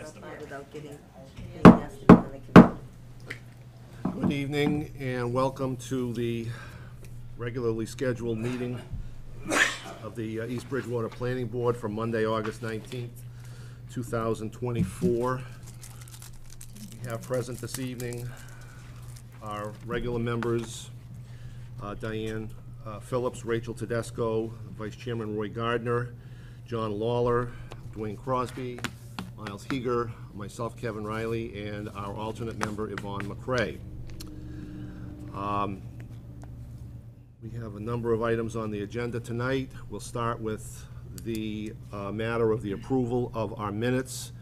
stop by without getting asked to be on the committee. Good evening and welcome to the regularly scheduled meeting of the East Bridgewater Planning Board for Monday, August 19th, 2024. We have present this evening our regular members, Diane Phillips, Rachel Tedesco, Vice Chairman Roy Gardner, John Lawler, Dwayne Crosby, Miles Heeger, myself, Kevin Riley, and our alternate member, Yvonne McCrae. We have a number of items on the agenda tonight. We'll start with the matter of the approval of our minutes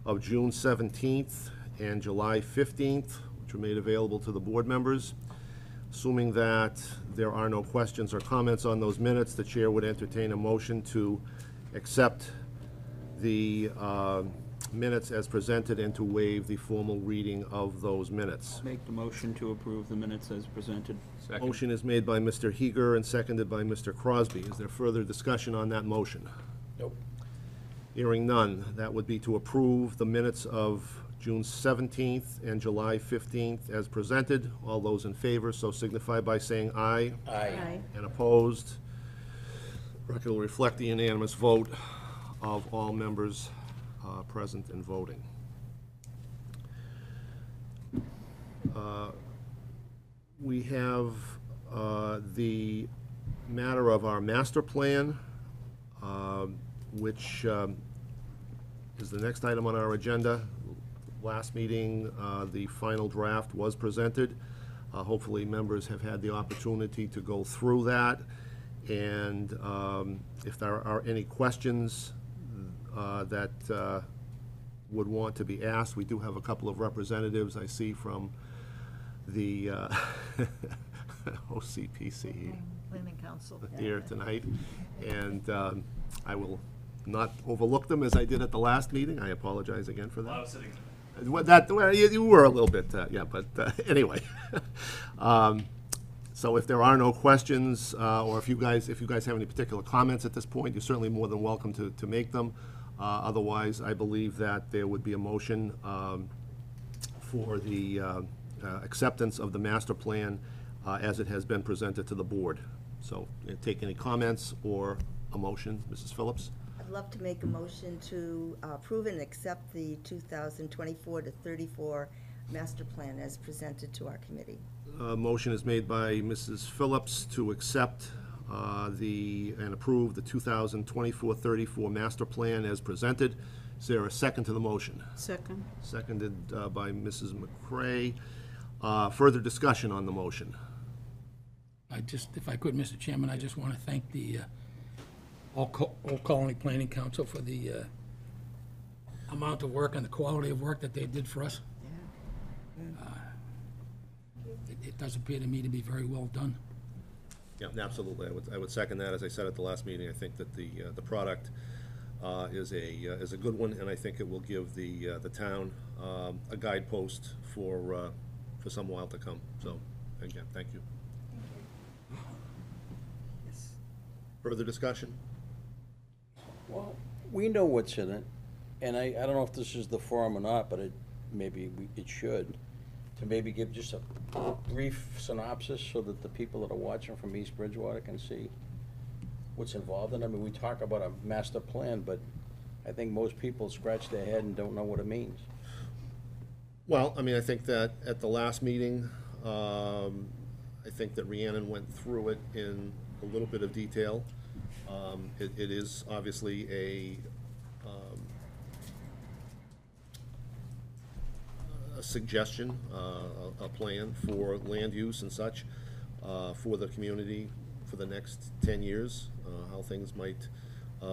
of June 17th and July 15th, which were made available to the board members. Assuming that there are no questions or comments on those minutes, the chair would entertain a motion to accept the minutes as presented and to waive the formal reading of those minutes. Make the motion to approve the minutes as presented. Second. Motion is made by Mr. Heeger and seconded by Mr. Crosby. Is there further discussion on that motion? Nope. Hearing none, that would be to approve the minutes of June 17th and July 15th as presented. All those in favor so signify by saying aye. Aye. And opposed. Record will reflect the unanimous vote of all members present and voting. We have the matter of our master plan, which is the next item on our agenda. Last meeting, the final draft was presented. Hopefully members have had the opportunity to go through that. And if there are any questions that would want to be asked, we do have a couple of representatives I see from the OCPC Planning Council. here tonight. And I will not overlook them as I did at the last meeting. I apologize again for that. I was sitting. Well, you were a little bit, yeah, but anyway. So if there are no questions, or if you guys have any particular comments at this point, you're certainly more than welcome to make them. Otherwise, I believe that there would be a motion for the acceptance of the master plan as it has been presented to the board. So take any comments or a motion, Mrs. Phillips? I'd love to make a motion to approve and accept the 2024 to 34 master plan as presented to our committee. Motion is made by Mrs. Phillips to accept and approve the 2024-34 master plan as presented. Is there a second to the motion? Second. Seconded by Mrs. McCrae. Further discussion on the motion? If I could, Mr. Chairman, I just want to thank the Old Colony Planning Council for the amount of work and the quality of work that they did for us. It does appear to me to be very well done. Yeah, absolutely. I would second that. As I said at the last meeting, I think that the product is a good one, and I think it will give the town a guidepost for some while to come. So, again, thank you. Further discussion? Well, we know what's in it, and I don't know if this is the forum or not, but it should, to maybe give just a brief synopsis so that the people that are watching from East Bridgewater can see what's involved in it. I mean, we talk about a master plan, but I think most people scratch their head and don't know what it means. Well, I mean, I think that at the last meeting, I think that Rhiannon went through it in a little bit of detail. It is obviously a suggestion, a plan for land use and such for the community for the next 10 years, how things might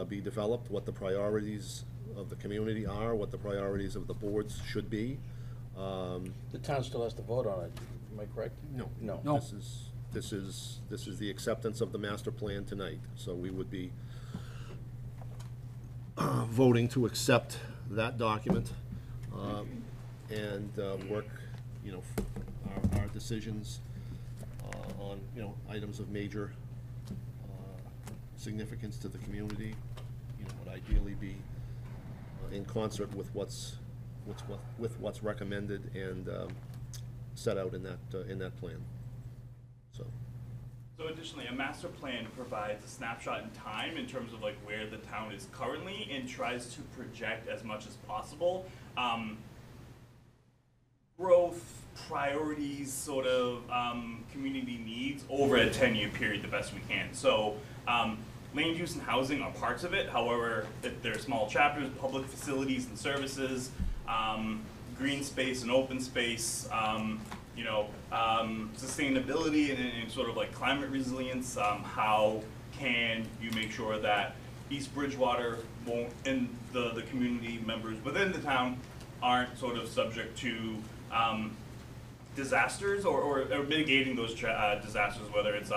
be developed, what the priorities of the community are, what the priorities of the boards should be. The town still has to vote on it, am I correct? No. No. No. This is the acceptance of the master plan tonight. So we would be voting to accept that document and work, our decisions on, items of major significance to the community, would ideally be in concert with what's with what's recommended and set out in that plan. So, So additionally, a master plan provides a snapshot in time in terms of like where the town is currently and tries to project as much as possible growth, priorities, sort of community needs over a 10-year period the best we can. So land use and housing are parts of it. However, there are small chapters, public facilities and services, green space and open space, sustainability and sort of like climate resilience. How can you make sure that East Bridgewater won't, and the community members within the town aren't sort of subject to disasters or mitigating those disasters, whether it's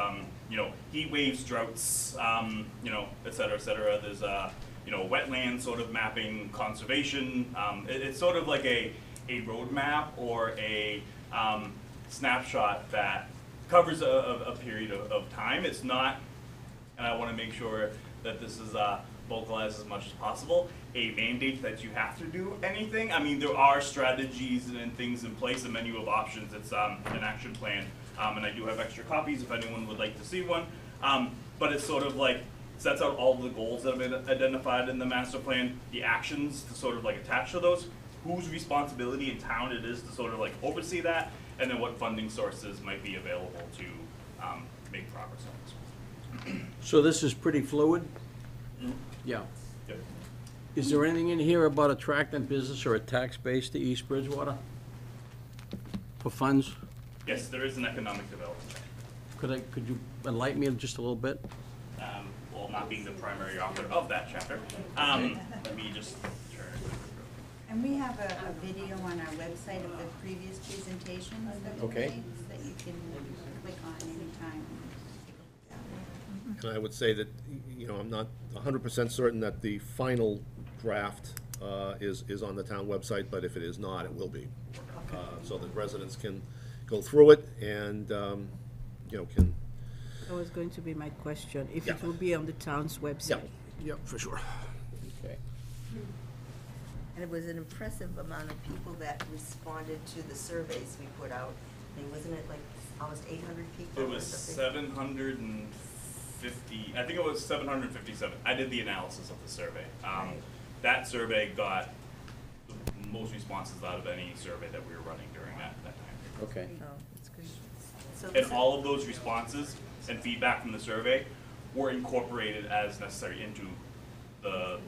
heat waves, droughts, et cetera, et cetera. There's wetland sort of mapping, conservation. It's sort of like a roadmap or a snapshot that covers a period of time. It's not, and I want to make sure that this is vocalized as much as possible, a mandate that you have to do anything. I mean, there are strategies and things in place, a menu of options. It's an action plan, and I do have extra copies if anyone would like to see one. But it's sort of like sets out all the goals that have been identified in the master plan, the actions to sort of like attach to those, whose responsibility in town it is to sort of like oversee that, and then what funding sources might be available to make progress on this. So this is pretty fluid? Yeah. Yep. Is there anything in here about attracting business or a tax base to East Bridgewater? For funds? Yes, there is an economic development. Could you enlighten me just a little bit? Well, not being the primary author of that chapter, let me just turn. And we have a video on our website of the previous presentations that we Okay. made that you can click on anytime. and I would say that, I'm not 100% certain that the final draft is on the town website, but if it is not, it will be. So that residents can go through it and, can. That was going to be my question, if Yeah. it will be on the town's website. Yep, for sure. Okay. And it was an impressive amount of people that responded to the surveys we put out. I mean, wasn't it like almost 800 people? It or was something? 750, I think it was 757. I did the analysis of the survey. Right. That survey got the most responses out of any survey that we were running during that time period. Okay. Oh, that's great. So And this- all of those responses and feedback from the survey were incorporated as necessary into the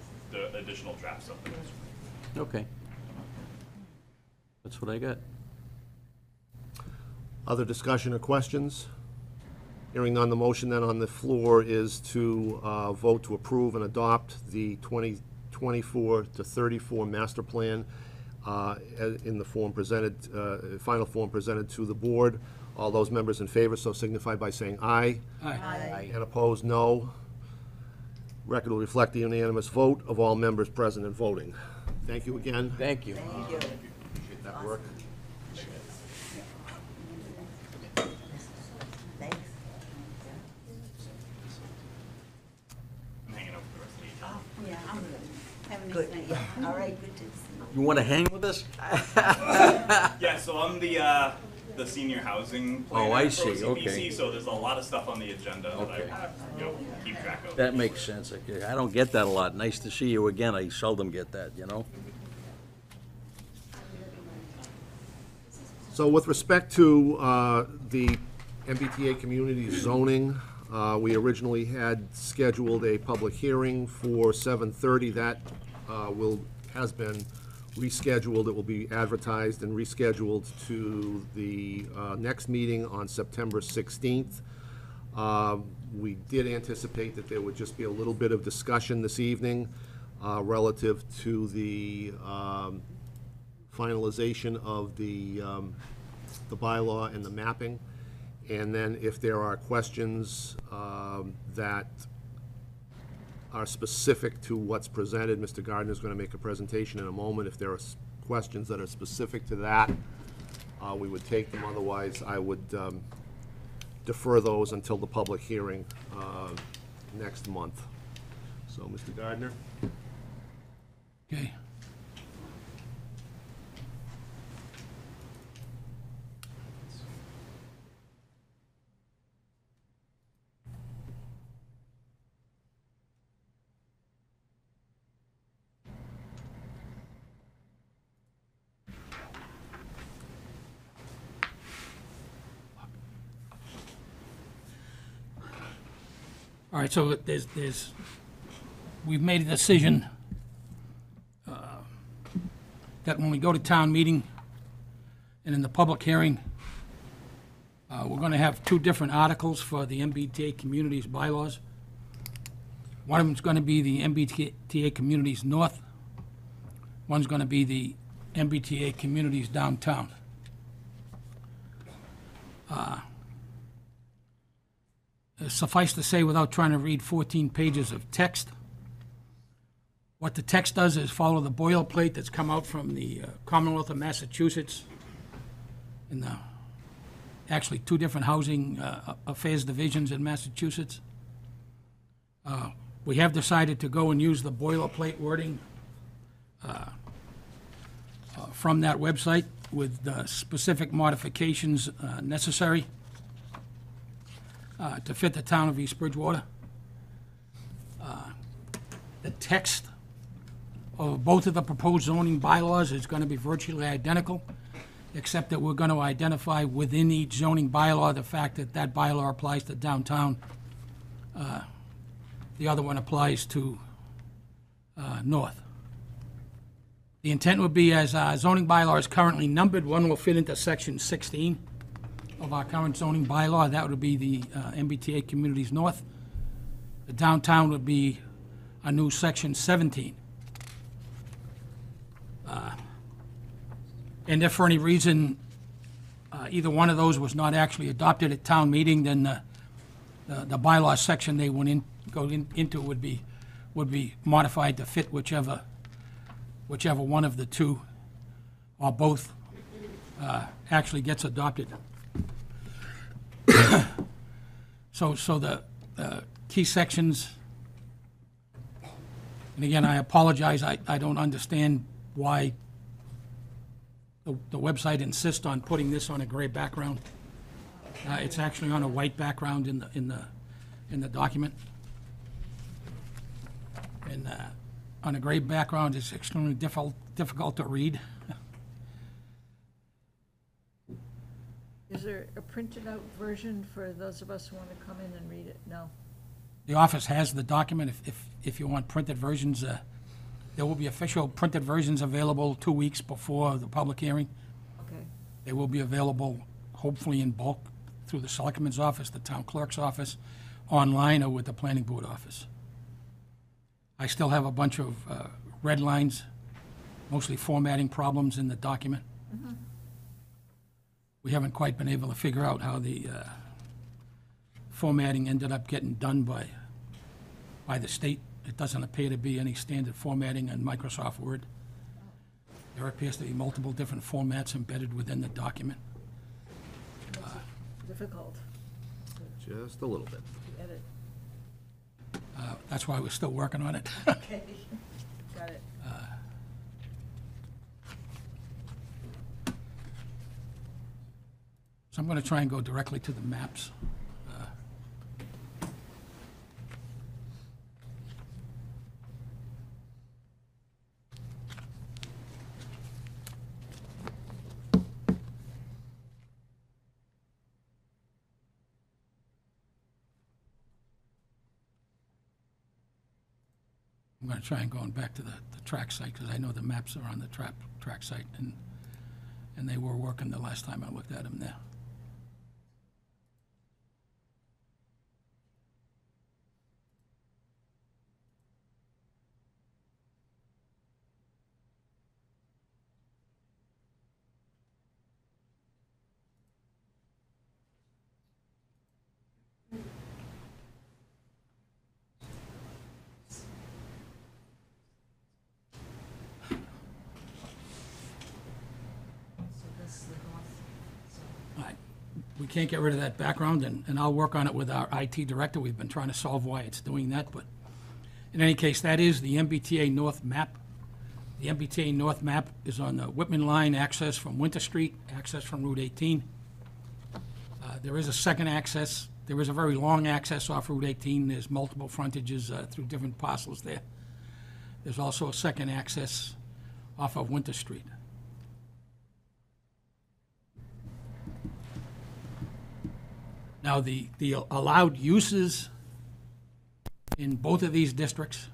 additional drafts of the survey. Okay. That's what I got. Other discussion or questions? Hearing none, the motion then on the floor is to vote to approve and adopt the 2024 to 34 master plan in the form presented, final form presented to the board. All those members in favor so signify by saying aye. Aye. And opposed, no. Record will reflect the unanimous vote of all members present and voting. Thank you again. Thank you. Thank you. Appreciate that work. Thanks. I'm hanging out for the rest of the evening. Oh, Yeah, I'm good. Have a nice good. night. Yeah. All right, good to see you. You want to hang with us? Yeah, so I'm the senior housing Oh, planner I for see, CBC, okay. so there's a lot of stuff on the agenda that I Okay. want to keep track of. That makes sense. Okay. I don't get that a lot. Nice to see you again. I seldom get that, So with respect to the MBTA community zoning, we originally had scheduled a public hearing for 7:30. That has been rescheduled. It will be advertised and rescheduled to the next meeting on September 16th. We did anticipate that there would just be a little bit of discussion this evening relative to the finalization of the bylaw and the mapping. And then if there are questions that are specific to what's presented, Mr. Gardner's going to make a presentation in a moment. If there are questions that are specific to that, we would take them. Otherwise, I would defer those until the public hearing next month. So, Mr. Gardner? Okay. All right, so we've made a decision that when we go to town meeting and in the public hearing, we're going to have two different articles for the MBTA Communities bylaws. One of them's going to be the MBTA Communities North. One's going to be the MBTA Communities Downtown. Suffice to say, without trying to read 14 pages of text, what the text does is follow the boilerplate that's come out from the Commonwealth of Massachusetts and actually two different housing affairs divisions in Massachusetts. We have decided to go and use the boilerplate wording from that website with specific modifications necessary to fit the town of East Bridgewater. The text of both of the proposed zoning bylaws is going to be virtually identical, except that we're going to identify within each zoning bylaw the fact that that bylaw applies to downtown. The other one applies to north. The intent would be, as our zoning bylaw is currently numbered, one will fit into section 16 of our current zoning bylaw. That would be the MBTA Communities North. The downtown would be a new section 17. And if for any reason either one of those was not actually adopted at town meeting, then the bylaw section they go into would be modified to fit whichever one of the two or both actually gets adopted. So the key sections, and again, I apologize, I don't understand why the website insists on putting this on a gray background. It's actually on a white background in the document. And on a gray background, it's extremely difficult to read. Is there a printed out version for those of us who want to come in and read it? No? The office has the document. If you want printed versions, there will be official printed versions available 2 weeks before the public hearing. Okay. They will be available, hopefully in bulk, through the selectman's office, the town clerk's office, online, or with the planning board office. I still have a bunch of red lines, mostly formatting problems in the document. Mm-hmm. We haven't quite been able to figure out how the formatting ended up getting done by the state. It doesn't appear to be any standard formatting in Microsoft Word. There appears to be multiple different formats embedded within the document. Difficult Just a little bit. to edit. That's why we're still working on it. Okay. Got it. So I'm going to try and go directly to the maps. I'm going to try and going back to the track site, because I know the maps are on the track site, and they were working the last time I looked at them there. We can't get rid of that background, and I'll work on it with our IT director. We've been trying to solve why it's doing that, but in any case, that is the MBTA North map. The MBTA North map is on the Whitman line, access from Winter Street, access from Route 18. There is a second access. There is a very long access off Route 18. There's multiple frontages through different parcels there. There's also a second access off of Winter Street. Now, the allowed uses in both of these districts.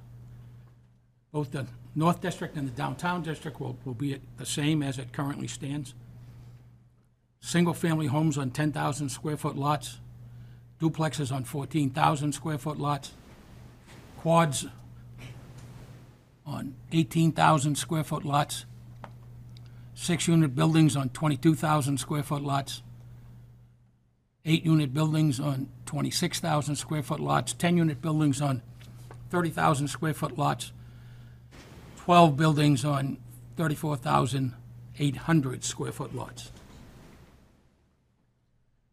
Both the North District and the Downtown District will be the same as it currently stands. Single-family homes on 10,000 square foot lots, duplexes on 14,000 square foot lots, quads on 18,000 square foot lots, 6-unit buildings on 22,000 square foot lots, 8-unit buildings on 26,000 square foot lots, 10-unit buildings on 30,000 square foot lots, 12 buildings on 34,800 square foot lots.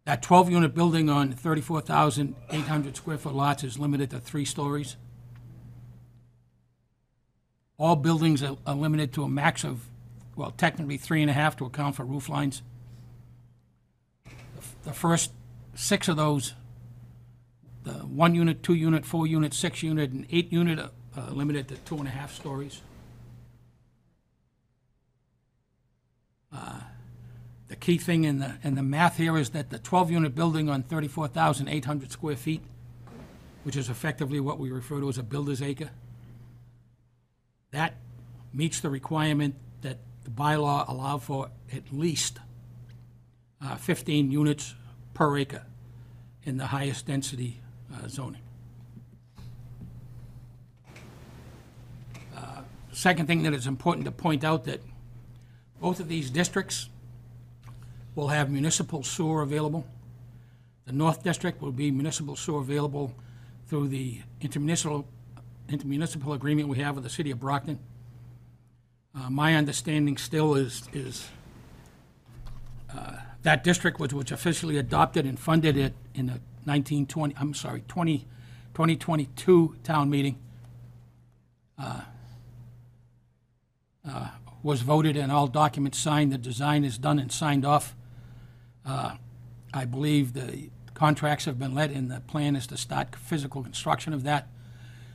That 12-unit building on 34,800 square foot lots is limited to 3 stories. All buildings are limited to a max of, well, technically 3.5 to account for roof lines. The first 6 of those, the 1-unit, 2-unit, 4-unit, 6-unit, and 8-unit are limited to 2.5 stories. The key thing in the math here is that the 12-unit building on 34,800 square feet, which is effectively what we refer to as a builder's acre, that meets the requirement that the bylaw allow for at least 15 units per acre in the highest density zoning. Second thing that is important to point out that both of these districts will have municipal sewer available. The North District will be municipal sewer available through the intermunicipal agreement we have with the city of Brockton. My understanding still is that district which officially adopted and funded it in the 2022 town meeting was voted and all documents signed. The design is done and signed off. I believe the contracts have been let, and the plan is to start physical construction of that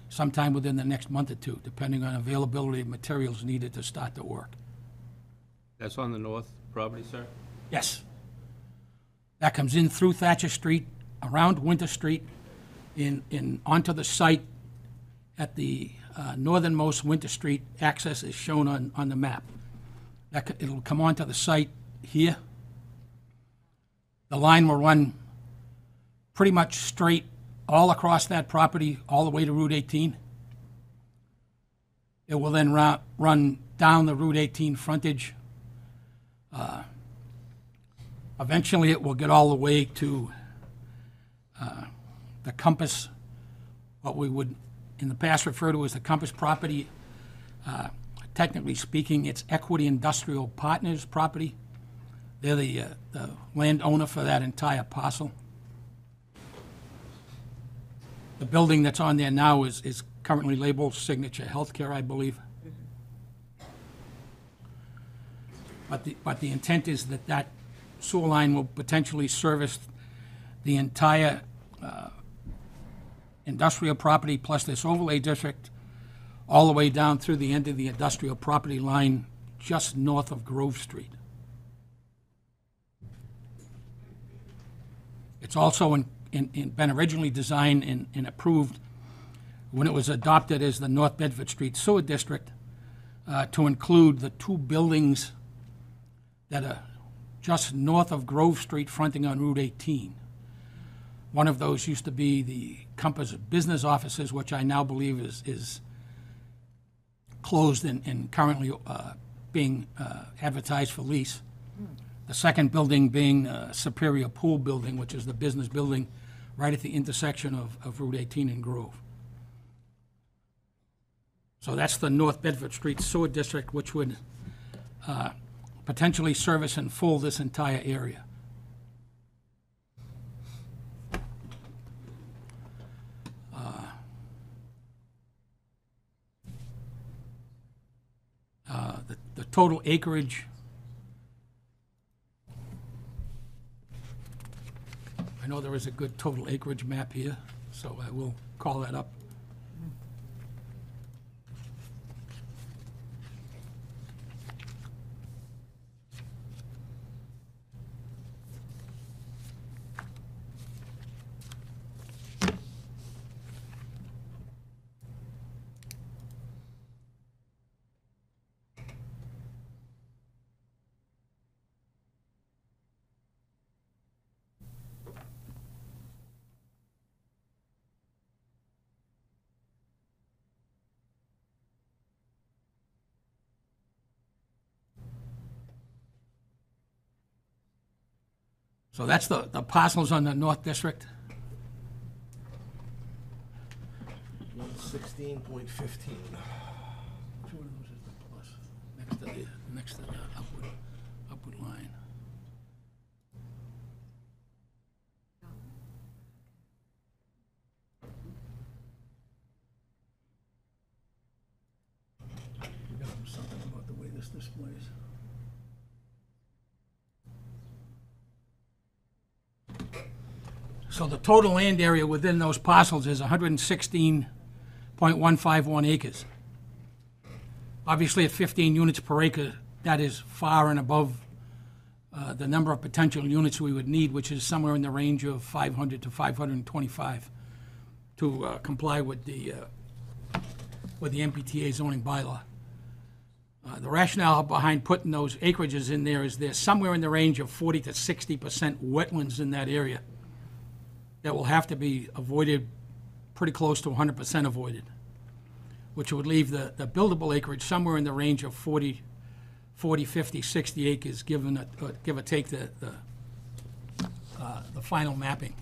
sometime within the next month or two, depending on availability of materials needed to start the work. That's on the north property, sir? Yes. That comes in through Thatcher Street, around Winter Street, in onto the site at the northernmost Winter Street. Access is shown on the map. It'll come onto the site here. The line will run pretty much straight all across that property, all the way to Route 18. It will then run down the Route 18 frontage. Eventually, it will get all the way to the Compass, what we would in the past refer to as the Compass property. Technically speaking, it's Equity Industrial Partners property. They're the landowner for that entire parcel. The building that's on there now is currently labeled Signature Healthcare, I believe. But the intent is that sewer line will potentially service the entire industrial property plus this overlay district all the way down through the end of the industrial property line just north of Grove Street. It's also been originally designed and approved when it was adopted as the North Bedford Street Sewer District to include the 2 buildings that are just north of Grove Street fronting on Route 18. One of those used to be the Compass business offices, which I now believe is closed and currently being advertised for lease. The second building being Superior Pool Building, which is the business building right at the intersection of Route 18 and Grove. So that's the North Bedford Street Sewer District, which would potentially service in full this entire area. The total acreage, I know there is a good total acreage map here, so I will call that up. So that's the parcels on the North District. 16.15. Which one of those is the plus? Next to the upward line. We gotta do something about the way this displays. So the total land area within those parcels is 116.151 acres. Obviously, at 15 units per acre, that is far and above the number of potential units we would need, which is somewhere in the range of 500 to 525 to comply with the MPTA zoning bylaw. The rationale behind putting those acreages in there is there's somewhere in the range of 40 to 60% wetlands in that area that will have to be avoided, pretty close to 100% avoided, which would leave the buildable acreage somewhere in the range of 40, 50, 60 acres, give or take the final mapping.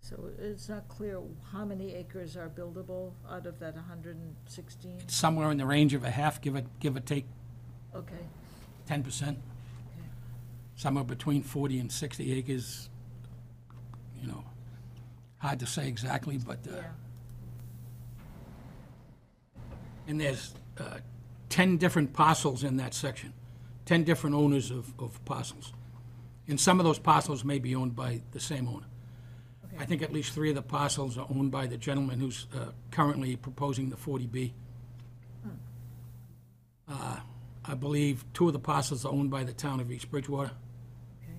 So it's not clear how many acres are buildable out of that 116? Somewhere in the range of a half, give or take Okay, 10%. Somewhere between 40 and 60 acres, you know, hard to say exactly, but, yeah. and there's 10 different parcels in that section, 10 different owners of parcels. And some of those parcels may be owned by the same owner. I think at least 3 of the parcels are owned by the gentleman who's currently proposing the 40B. I believe 2 of the parcels are owned by the town of East Bridgewater. Okay.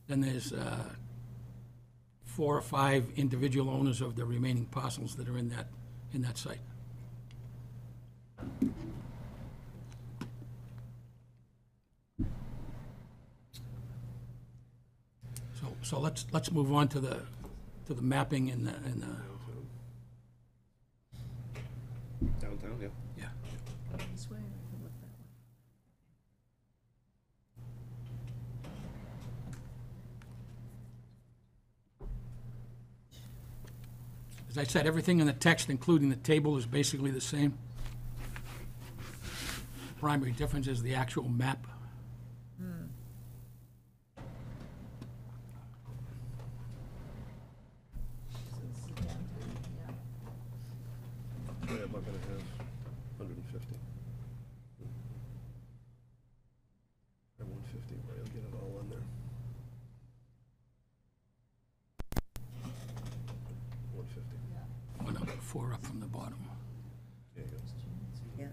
Then there's 4 or 5 individual owners of the remaining parcels that are in that site. So let's move on to the mapping and the Downtown, yeah. yeah. This way, or you can look that way. As I said, everything in the text, including the table, is basically the same. Primary difference is the actual map. Yeah, I'm not gonna have 150. Or 150, right, I'll get it all in there. 150. One up, 4 up from the bottom. There you go. Yeah,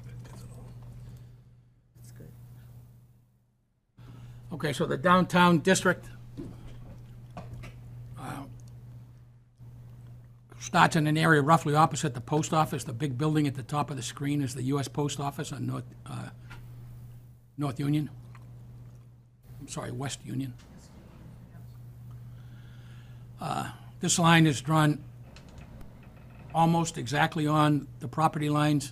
That gets it all. that's good. Okay, so the downtown district starts in an area roughly opposite the post office. The big building at the top of the screen is the U.S. Post Office on North Union. I'm sorry, West Union. This line is drawn almost exactly on the property lines.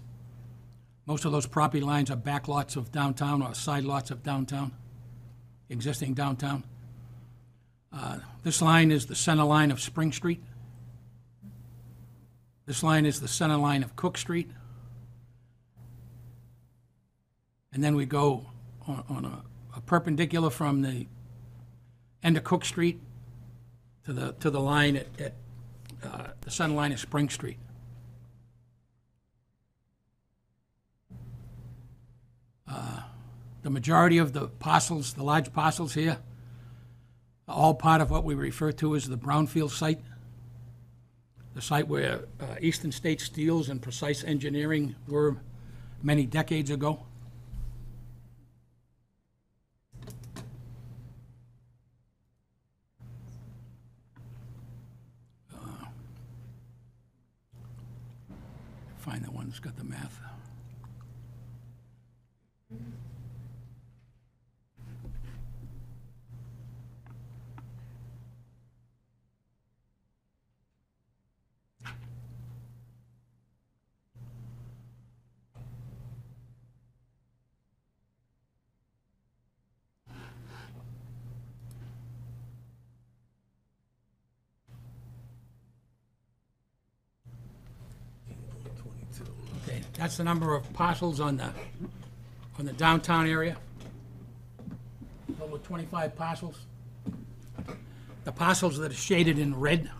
Most of those property lines are back lots of downtown or side lots of downtown, existing downtown. This line is the center line of Spring Street. This line is the center line of Cook Street. And then we go on a perpendicular from the end of Cook Street to the line at the center line of Spring Street. The majority of the parcels, the large parcels here, are all part of what we refer to as the brownfield site. The site where Eastern States Steels and Precise Engineering were many decades ago. Find the one that's got the math. That's the number of parcels on the downtown area. Total of 25 parcels. The parcels that are shaded in red,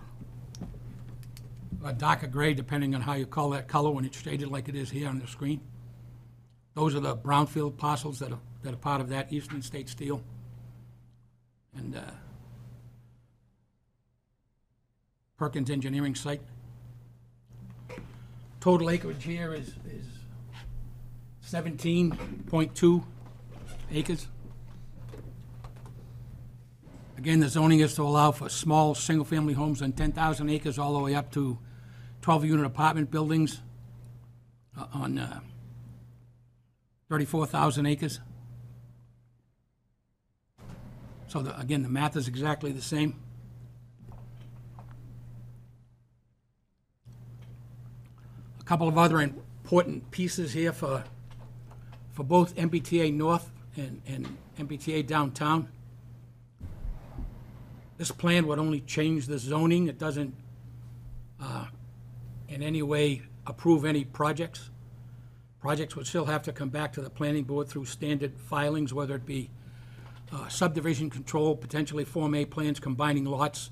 or darker gray, depending on how you call that color when it's shaded like it is here on the screen. Those are the brownfield parcels that are part of that Eastern State Steel. And Perkins Engineering site. Total acreage here is 17.2 acres. Again, the zoning is to allow for small, single-family homes on 10,000 acres all the way up to 12-unit apartment buildings on 34,000 acres. So again, the math is exactly the same. A couple of other important pieces here for both MBTA North and MBTA Downtown. This plan would only change the zoning. It doesn't in any way approve any projects. Projects would still have to come back to the planning board through standard filings, whether it be subdivision control, potentially Form A plans combining lots,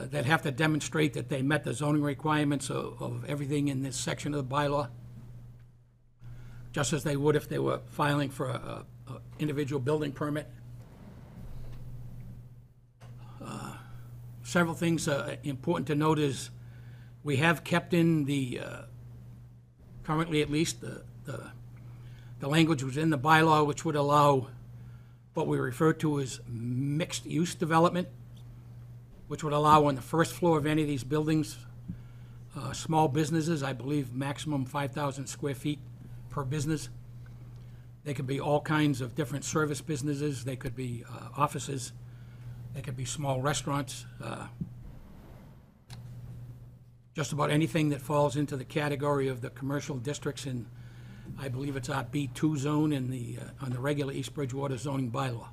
that have to demonstrate that they met the zoning requirements of everything in this section of the bylaw, just as they would if they were filing for a individual building permit. Several things important to note is we have kept in the, currently at least, the language was in the bylaw which would allow what we refer to as mixed-use development, which would allow on the first floor of any of these buildings, small businesses, I believe maximum 5,000 square feet per business. They could be all kinds of different service businesses. They could be offices. They could be small restaurants. Just about anything that falls into the category of the commercial districts in, I believe it's our B2 zone in on the regular East Bridgewater zoning bylaw.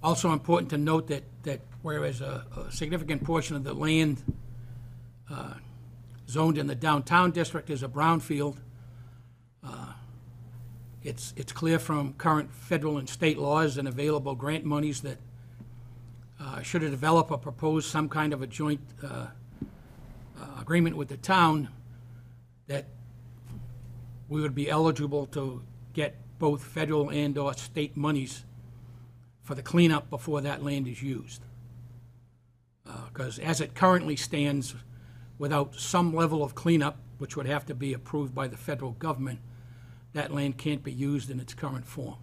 Also important to note that whereas a significant portion of the land zoned in the downtown district is a brownfield, it's clear from current federal and state laws and available grant monies that should a developer propose some kind of a joint agreement with the town, that we would be eligible to get both federal and or state monies for the cleanup before that land is used. Because as it currently stands, without some level of cleanup, which would have to be approved by the federal government, that land can't be used in its current form.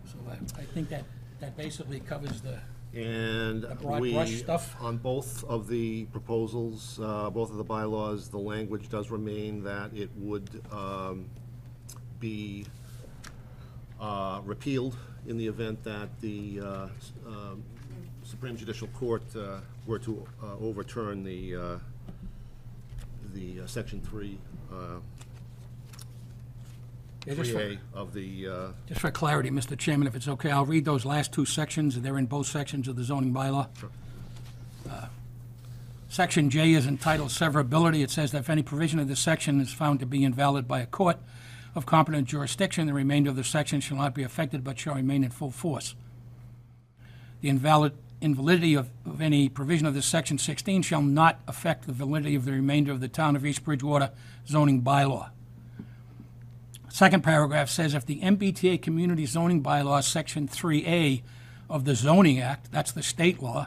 So I think that basically covers the And broad brush stuff. on both of the proposals, both of the bylaws, the language does remain that it would be repealed in the event that the Supreme Judicial Court were to overturn the Section 3, Yeah, just for- 3A of the, Just for clarity, Mr. Chairman, if it's okay, I'll read those last two sections. They're in both sections of the zoning bylaw. Section J is entitled Severability. It says that if any provision of this section is found to be invalid by a court of competent jurisdiction, the remainder of the section shall not be affected but shall remain in full force. The invalidity of any provision of this Section 16 shall not affect the validity of the remainder of the Town of East Bridgewater zoning bylaw. Second paragraph says if the MBTA Community Zoning Bylaw, Section 3A of the Zoning Act, that's the state law,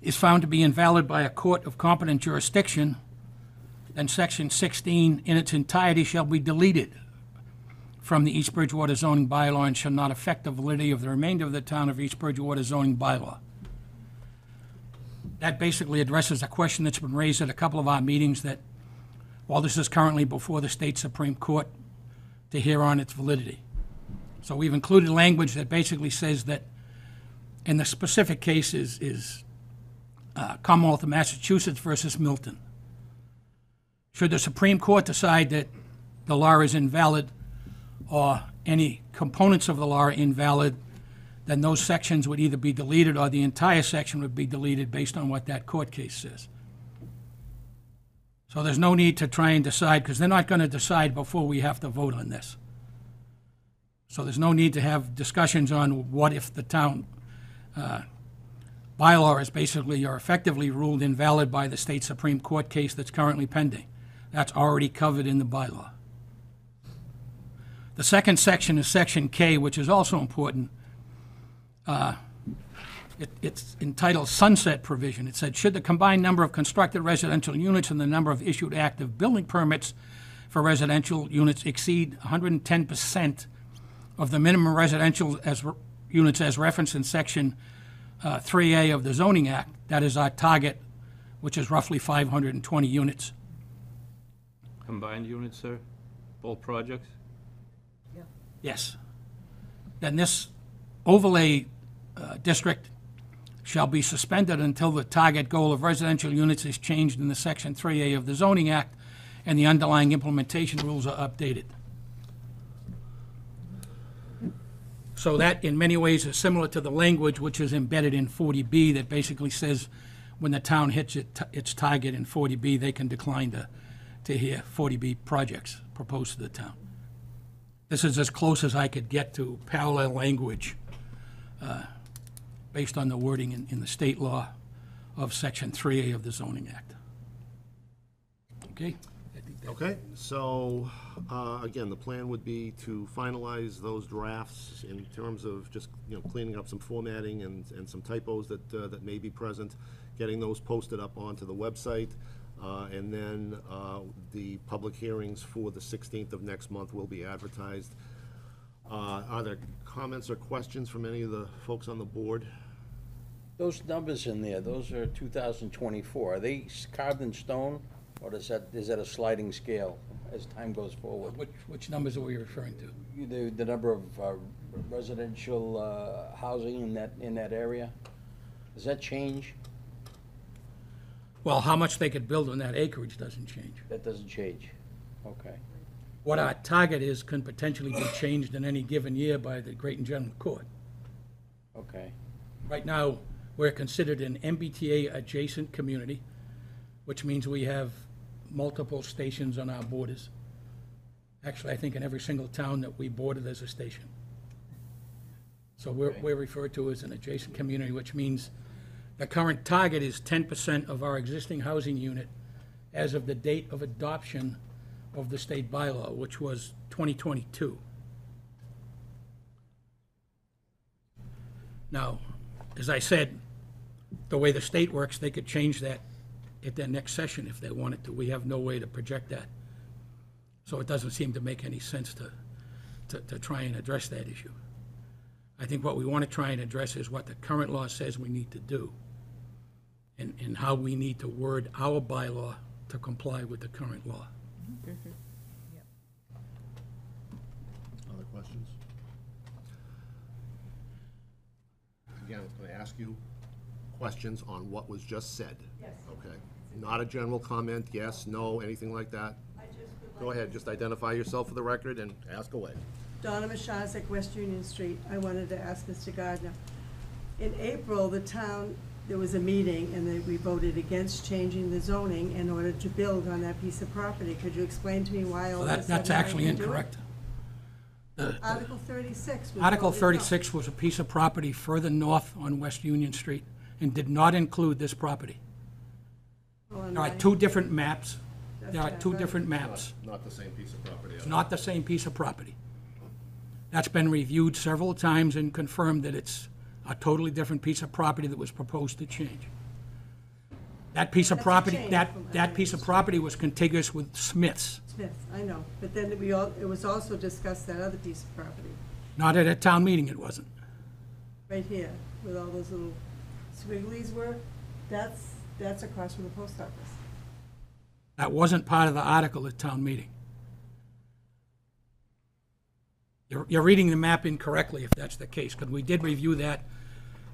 is found to be invalid by a court of competent jurisdiction, then Section 16 in its entirety shall be deleted from the East Bridgewater zoning bylaw and shall not affect the validity of the remainder of the Town of East Bridgewater zoning bylaw. That basically addresses a question that's been raised at a couple of our meetings, that while this is currently before the state Supreme Court to hear on its validity. So we've included language that basically says that in the specific case is Commonwealth of Massachusetts versus Milton. Should the Supreme Court decide that the law is invalid, or any components of the law are invalid, then those sections would either be deleted or the entire section would be deleted based on what that court case says. So there's no need to try and decide, because they're not going to decide before we have to vote on this. So there's no need to have discussions on what if the town bylaw is basically or effectively ruled invalid by the state Supreme Court case that's currently pending. That's already covered in the bylaw. The second section is Section K, which is also important. It's entitled Sunset Provision. It said, should the combined number of constructed residential units and the number of issued active building permits for residential units exceed 110% of the minimum residential units as referenced in Section 3A of the Zoning Act, that is our target, which is roughly 520 units. Combined units, sir? Both projects? Yes. Then this overlay district shall be suspended until the target goal of residential units is changed in the Section 3A of the Zoning Act and the underlying implementation rules are updated. So that, in many ways, is similar to the language which is embedded in 40B that basically says when the town hits its target in 40B, they can decline to hear 40B projects proposed to the town. This is as close as I could get to parallel language based on the wording in the state law of Section 3A of the Zoning Act. Okay? I think that- Okay, so, again, the plan would be to finalize those drafts in terms of just, cleaning up some formatting and some typos that may be present, getting those posted up onto the website, and then the public hearings for the 16th of next month will be advertised. Are there comments or questions from any of the folks on the board? Those numbers in there, those are 2024. Are they carved in stone, or is that a sliding scale as time goes forward? Which numbers are we referring to? The number of residential housing in that area? Does that change? Well, how much they could build on that acreage doesn't change. That doesn't change. Okay. What our target is can potentially be changed in any given year by the Great and General Court. Okay. Right now, we're considered an MBTA adjacent community, which means we have multiple stations on our borders. Actually, I think in every single town that we border, there's a station. So we're referred to as an adjacent community, which means the current target is 10% of our existing housing unit as of the date of adoption of the state bylaw, which was 2022. Now, as I said, the way the state works, they could change that at their next session if they wanted to. We have no way to project that. So it doesn't seem to make any sense to try and address that issue. I think what we want to try and address is what the current law says we need to do and how we need to word our bylaw to comply with the current law. Other questions? Again, I'm going to ask you questions on what was just said. Yes. Okay. Not a general comment, yes, no, anything like that? Go ahead, just identify yourself for the record and ask away. Donna Mashazek, West Union Street. I wanted to ask Mr. Gardner. In April, the town, there was a meeting and we voted against changing the zoning in order to build on that piece of property. Could you explain to me why all Well, of a sudden? that's actually I can do it? incorrect. Article 36 was. Article voted no. 36 was a piece of property further north on West Union Street and did not include this property. Oh, and There are I- two different maps. That's There are what I two thought. different maps. Not the same piece of property. It's not the same piece of property. That's been reviewed several times and confirmed that it's a totally different piece of property that was proposed to change. That piece of That's a property, change from- that piece of property was contiguous with Smith's, Smith, I know, but then it was also discussed that other piece of property, not at a town meeting, it wasn't. right here, with all those little squigglies were, that's across from the post office. That wasn't part of the article at town meeting. You're reading the map incorrectly if that's the case, because we did review that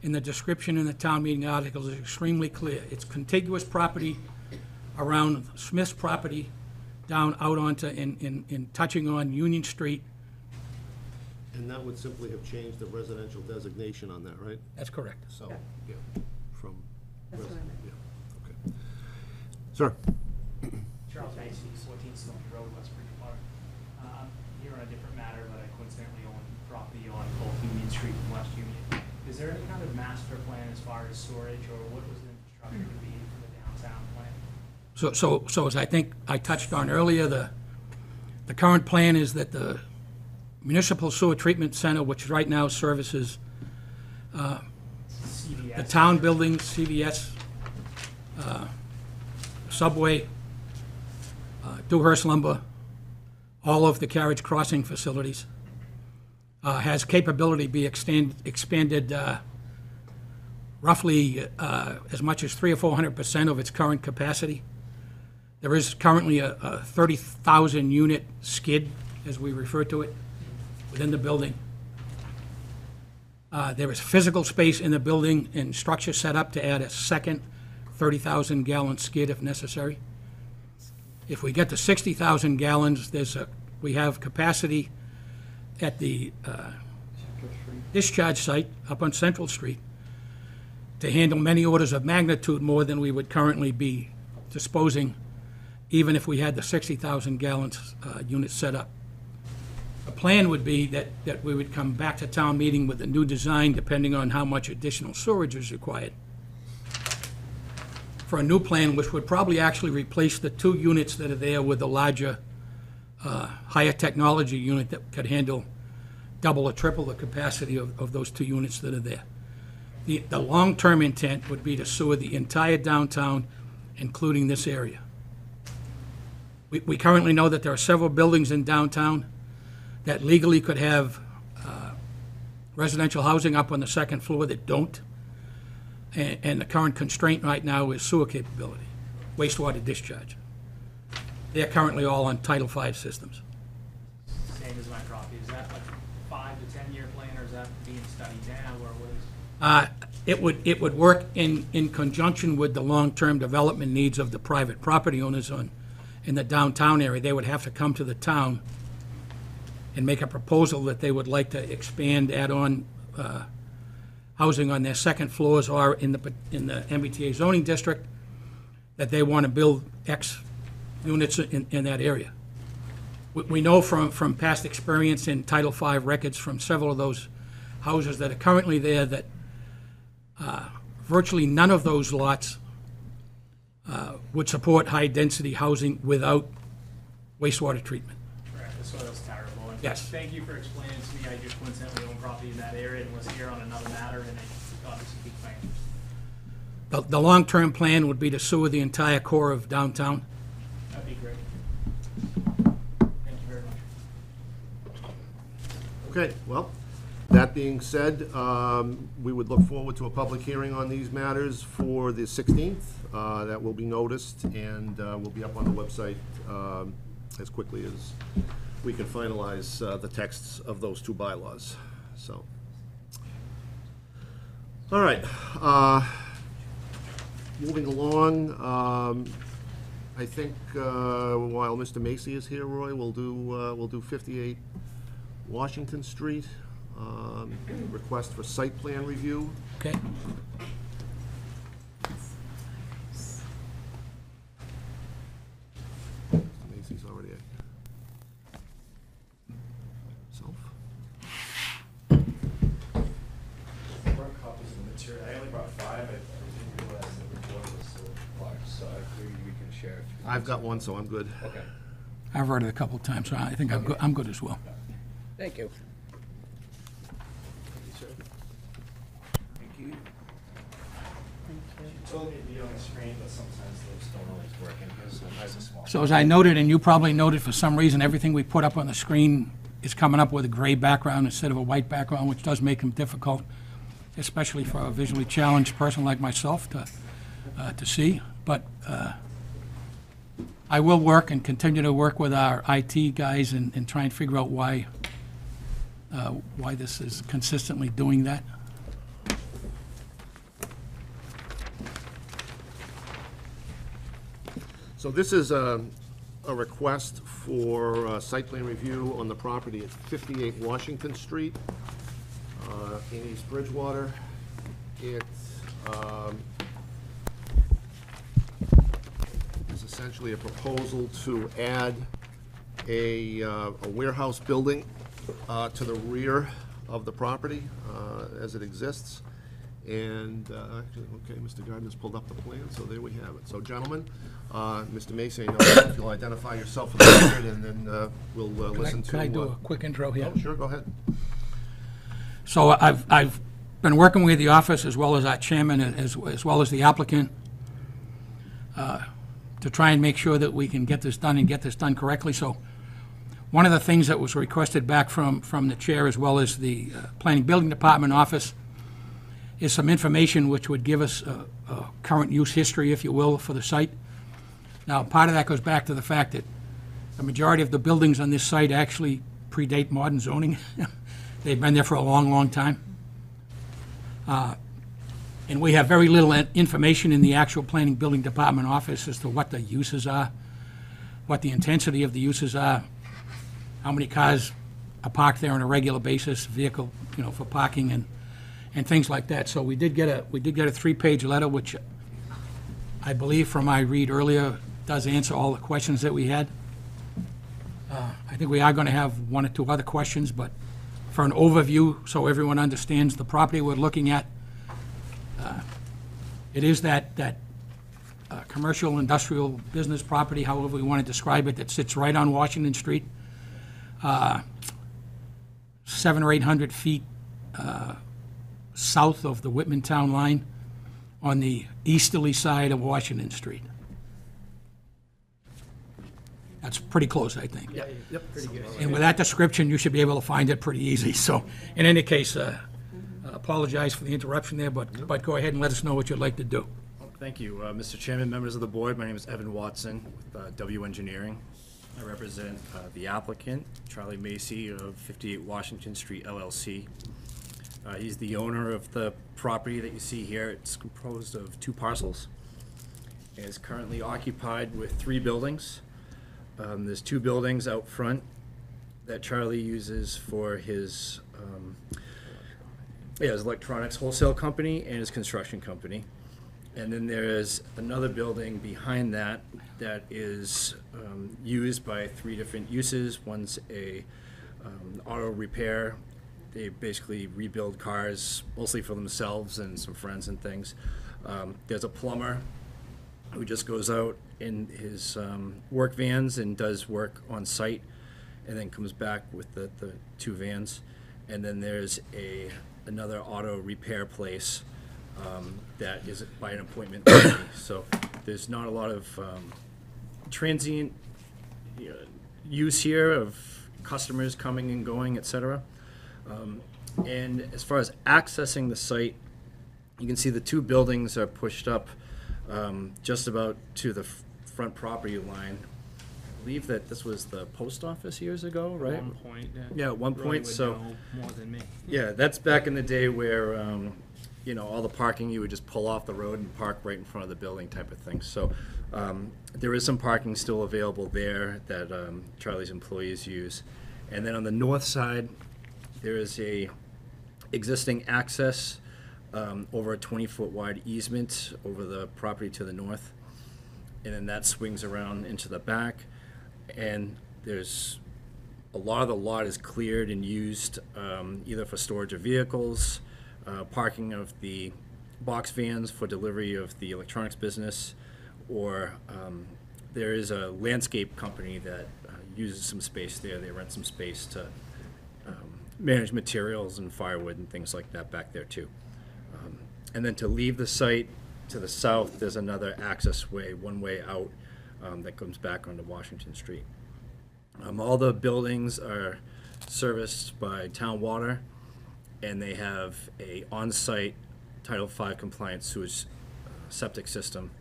in the description in the town meeting articles. It's extremely clear. It's contiguous property around Smith's property down out onto, in touching on Union Street And that would simply have changed the residential designation on that, right? That's correct. So, Yeah. yeah, from. That's what I meant. Yeah, okay. Sir? Charles Macy, 14 Stony Road, West Bridgewater. I'm here on a different matter, but I coincidentally own property on Old Union Street in West Union. Is there any kind of master plan as far as storage, or what was the infrastructure to be for the downtown plan? So as I think I touched on earlier, the current plan is that the municipal sewer treatment center, which right now services CVS. the town buildings, CVS, Subway, Dewhurst Lumber, all of the carriage crossing facilities, has capability to be expanded roughly as much as 300 or 400% of its current capacity. There is currently a 30,000 unit skid, as we refer to it, within the building. There is physical space in the building and structure set up to add a second 30,000 gallon skid if necessary. If we get to 60,000 gallons, we have capacity at the discharge site up on Central Street to handle many orders of magnitude more than we would currently be disposing, even if we had the 60,000 gallons unit set up. The plan would be that we would come back to town meeting with a new design depending on how much additional storage is required, for a new plan which would probably actually replace the 2 units that are there with a larger, higher technology unit that could handle double or triple the capacity of those 2 units that are there. The long-term intent would be to sewer the entire downtown, including this area. We currently know that there are several buildings in downtown that legally could have residential housing up on the second floor that don't. And the current constraint right now is sewer capability, wastewater discharge. They're currently all on Title V systems. Same as my property. Is that like 5 to 10 year plan, or is that being studied now, or what is? It would work in conjunction with the long-term development needs of the private property owners in the downtown area. They would have to come to the town and make a proposal that they would like to expand, add on housing on their second floors, or in the MBTA zoning district, that they want to build X units in that area. We know from past experience in Title V records from several of those houses that are currently there that virtually none of those lots would support high-density housing without wastewater treatment. Right, the soil's terrible. And Yes. Thank you for explaining to me. I just coincidentally own property in that area and was here on another matter, and I obviously keep playing. The long-term plan would be to sewer the entire core of downtown. That'd be great. Thank you very much. Okay, well, that being said, we would look forward to a public hearing on these matters for the 16th. That will be noticed and will be up on the website as quickly as we can finalize the texts of those 2 bylaws, so. All right, moving along, I think while Mr. Macy is here, Roy, we'll do 58 Washington Street, request for site plan review. Okay? Macy's already at self. I brought copies of the material. I only brought 5. I didn't realize the report was so large, so I figured we can share. I've got one, so I'm good. Okay. I've read it a couple of times, so I think I'm good as well. Thank you. She told me to be on the screen, but sometimes those don't always work in here, so I have a small. So as I noted, and you probably noted, for some reason, everything we put up on the screen is coming up with a gray background instead of a white background, which does make them difficult, especially for a visually challenged person like myself to see. But I will work and continue to work with our IT guys and try and figure out why this is consistently doing that. So this is a request for site plan review on the property at 58 Washington Street in East Bridgewater. It is essentially a proposal to add a warehouse building to the rear of the property as it exists. And, actually, okay, Mr. Gardner's pulled up the plan, so there we have it. So, gentlemen, Mr. Mason, if you'll identify yourself for the record, and then we'll listen to... Can I do a quick intro here? Oh, sure, go ahead. So I've been working with the office as well as our chairman, as well as the applicant, to try and make sure that we can get this done and get this done correctly. So one of the things that was requested back from the chair as well as the Planning Building Department office is some information which would give us a current use history, if you will, for the site. Now, part of that goes back to the fact that the majority of the buildings on this site actually predate modern zoning. They've been there for a long, long time. And we have very little information in the actual Planning Building Department office as to what the uses are, what the intensity of the uses are, how many cars are parked there on a regular basis, vehicle, for parking and things like that. So we did get a 3-page letter, which I believe from my read earlier does answer all the questions that we had. I think we are going to have 1 or 2 other questions, but for an overview, so everyone understands the property we're looking at, it is that commercial, industrial, business property, however we want to describe it, that sits right on Washington Street, 700 or 800 feet south of the Whitman Town line on the easterly side of Washington Street. That's pretty close, I think. Yep. Pretty good. And with that description, you should be able to find it pretty easy. So in any case, apologize for the interruption there, but go ahead and let us know what you'd like to do. Thank you, Mr. Chairman, members of the board. My name is Evan Watson with W Engineering. I represent the applicant, Charlie Macy of 58 Washington Street, LLC. He's the owner of the property that you see here. It's composed of 2 parcels. It is currently occupied with 3 buildings. There's 2 buildings out front that Charlie uses for his electronics wholesale company and his construction company. And then there is another building behind that that is used by 3 different uses. One's a auto repair. They basically rebuild cars, mostly for themselves and some friends and things. There's a plumber who just goes out in his work vans and does work on site, and then comes back with the 2 vans. And then there's another auto repair place that is by an appointment only. So there's not a lot of transient use here of customers coming and going, etc. And as far as accessing the site, you can see the 2 buildings are pushed up just about to the front property line. I believe that this was the post office years ago, right? At one point, yeah. Yeah, at one Roy point, would so... know more than me. Yeah, that's back in the day where, all the parking, you would just pull off the road and park right in front of the building type of thing. So there is some parking still available there that Charlie's employees use. And then on the north side, there is a existing access over a 20-foot wide easement over the property to the north. And then that swings around into the back. And there's a lot of the lot is cleared and used either for storage of vehicles, parking of the box vans for delivery of the electronics business, or there is a landscape company that uses some space there. They rent some space to manage materials and firewood and things like that back there too. And then to leave the site to the south, there's another access way, one way out that comes back onto Washington Street. All the buildings are serviced by town water, and they have a on-site Title V compliant sewage septic system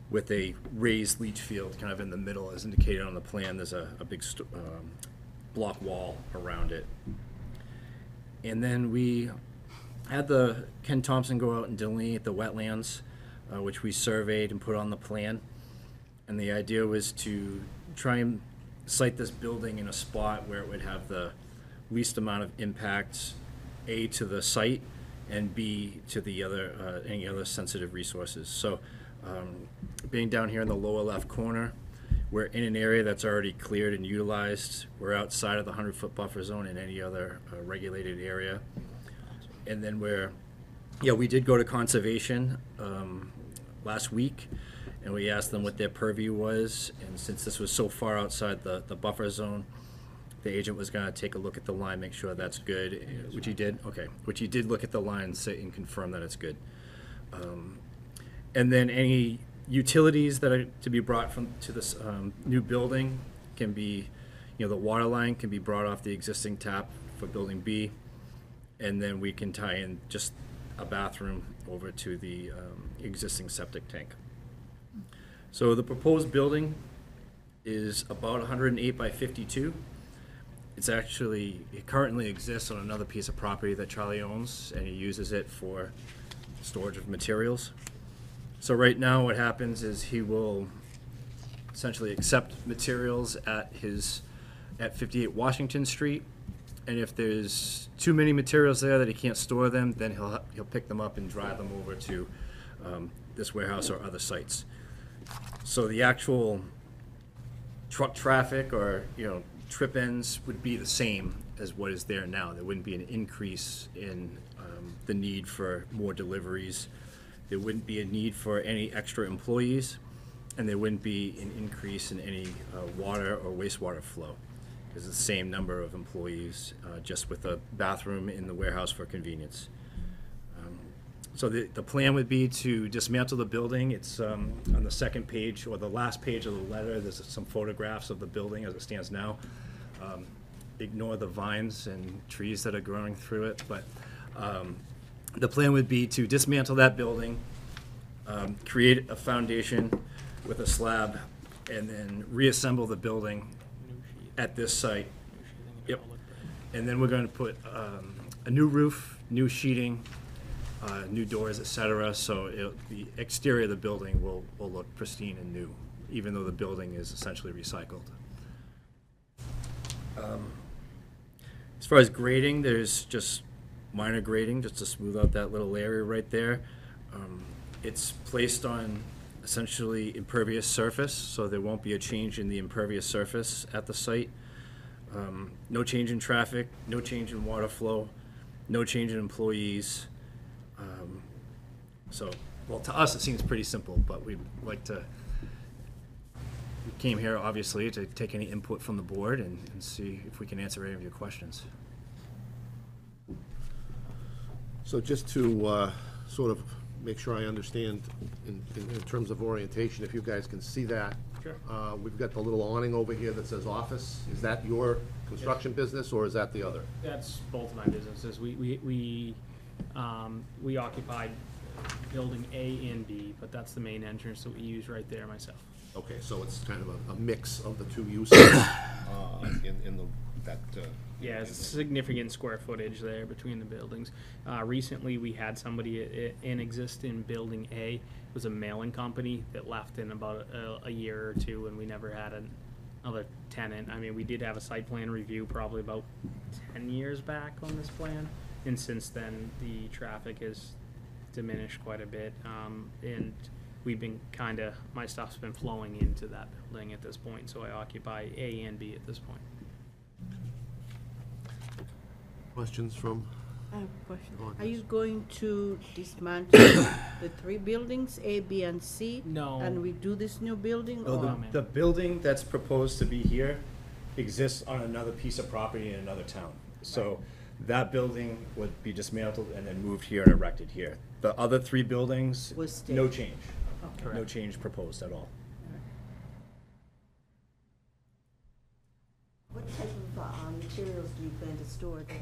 with a raised leach field kind of in the middle, as indicated on the plan. There's a big block wall around it. And then we had Ken Thompson go out and delineate the wetlands, which we surveyed and put on the plan. And the idea was to try and site this building in a spot where it would have the least amount of impact, A, to the site, and B, to the other, any other sensitive resources. So, being down here in the lower left corner, we're in an area that's already cleared and utilized. We're outside of the 100-foot buffer zone in any other regulated area. And then we did go to conservation last week, and we asked them what their purview was. And since this was so far outside the buffer zone, the agent was going to take a look at the line, make sure that's good, which he did. Okay, which he did look at the line and confirm that it's good. And then any utilities that are to be brought to this new building can be, the water line can be brought off the existing tap for building B, and then we can tie in just a bathroom over to the existing septic tank. So the proposed building is about 108 by 52. It currently exists on another piece of property that Charlie owns, and he uses it for storage of materials. So right now what happens is he will essentially accept materials at 58 Washington Street, and if there's too many materials there that he can't store them, then he'll pick them up and drive them over to this warehouse or other sites. So the actual truck traffic or trip ends would be the same as what is there now. There wouldn't be an increase in the need for more deliveries. There wouldn't be a need for any extra employees, and there wouldn't be an increase in any water or wastewater flow. It's the same number of employees, just with a bathroom in the warehouse for convenience. So the plan would be to dismantle the building. It's on the second page, or the last page of the letter. There's some photographs of the building as it stands now. Ignore the vines and trees that are growing through it, but the plan would be to dismantle that building, create a foundation with a slab, and then reassemble the building at this site. Yep. And then we're going to put a new roof, new sheeting, new doors, etc. So the exterior of the building will look pristine and new, even though the building is essentially recycled. As far as grading, there's just minor grading just to smooth out that little area right there. It's placed on essentially impervious surface, so there won't be a change in the impervious surface at the site. No change in traffic, no change in water flow, no change in employees. Well, to us it seems pretty simple, but we came here obviously to take any input from the board and see if we can answer any of your questions. So just to sort of make sure I understand in terms of orientation, if you guys can see that. Sure. We've got the little awning over here that says office. Is that your construction business, or is that the other? That's both of my businesses. We occupied building A and B, but that's the main entrance that we use right there myself. Okay, so it's kind of a mix of the two uses Yeah, it's significant square footage there between the buildings. Recently, we had somebody in building A. It was a mailing company that left in about a year or two, and we never had another tenant. I mean, we did have a site plan review probably about 10 years back on this plan, and since then, the traffic has diminished quite a bit, and we've been my stuff's been flowing into that building at this point, so I occupy A and B at this point. Questions from? I have a question. Go on, Are you yes. going to dismantle the 3 buildings, A, B, and C? No. And redo this new building? Oh, or- the building that's proposed to be here exists on another piece of property in another town. So that building would be dismantled and then moved here and erected here. The other 3 buildings, Will stay. no change. Correct. No change proposed at all. What type of materials do you plan to store there?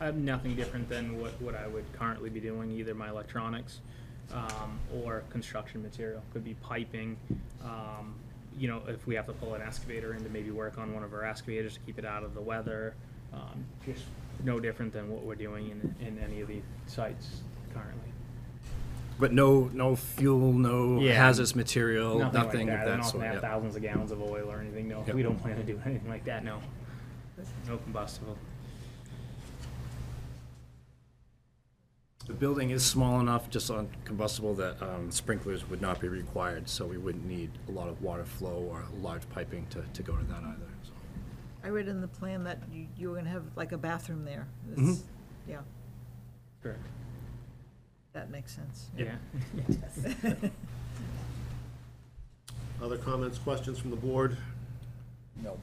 I have nothing different than what I would currently be doing, either my electronics or construction material. Could be piping, if we have to pull an excavator in to maybe work on one of our excavators to keep it out of the weather. Just no different than what we're doing in any of these sites currently. But no fuel, no Yeah. hazardous material, Nothing nothing like of that. that We're not sort. gonna have Yeah. thousands of gallons of oil or anything, no. Yep. We don't plan to do anything like that, no. No combustible. The building is small enough, just on combustible, that sprinklers would not be required, so we wouldn't need a lot of water flow or large piping to go to that either. So. I read in the plan that you were gonna have like a bathroom there. Mhm. Yeah, Correct. that makes sense. Yeah. Other comments, questions from the board? No.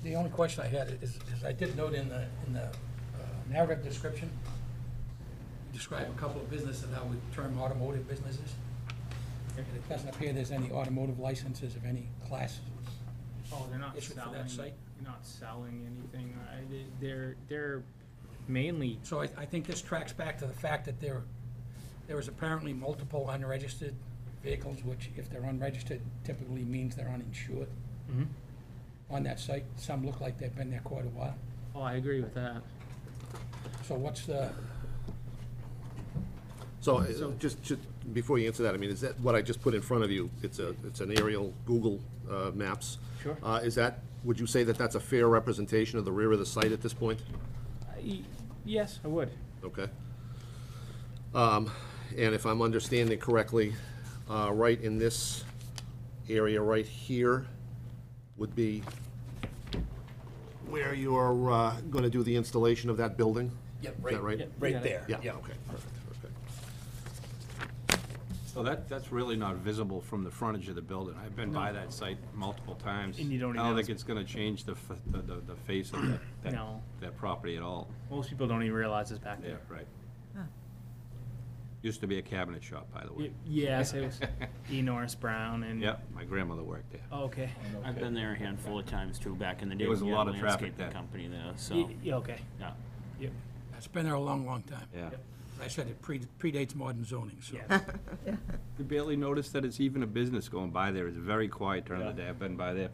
The only question I had is I did note in the narrative description, you describe a couple of businesses that I would term automotive businesses. And it doesn't appear there's any automotive licenses of any class. Oh, they're not Issued for that selling, site? not selling anything. They're mainly, So I think this tracks back to the fact that there is apparently multiple unregistered vehicles, which if they're unregistered typically means they're uninsured Mhm. on that site. Some look like they've been there quite a while. oh, I agree with that. So what's the, So, just before you answer that, I mean, is that what I just put in front of you? It's an aerial Google Maps. Sure. Would you say that that's a fair representation of the rear of the site at this point? Yes, I would. Okay. And if I'm understanding correctly, right in this area right here would be where you're going to do the installation of that building? Yep, Is that right? Yep. Right Yeah. there. Yeah, Yeah. okay, perfect, okay. So that's really not visible from the frontage of the building. I've been by that site multiple times. And you don't I don't even- think it's gonna change the face of No. that property at all. Most people don't even realize it's back Yeah, there. right. Huh. Used to be a cabinet shop, by the way. Yes, it was E. Norris Brown and. Yep, my grandmother worked there. Oh, okay. I've been there a handful of times too, back in the day. There was when a we lot had of traffic landscaping then. Company there, so, Yeah, okay. yeah. Yep. it's been there a long, long time. Yeah. I said it predates modern zoning, so. Yeah. You barely notice that it's even a business going by there. It's very quiet during the day. I've been by there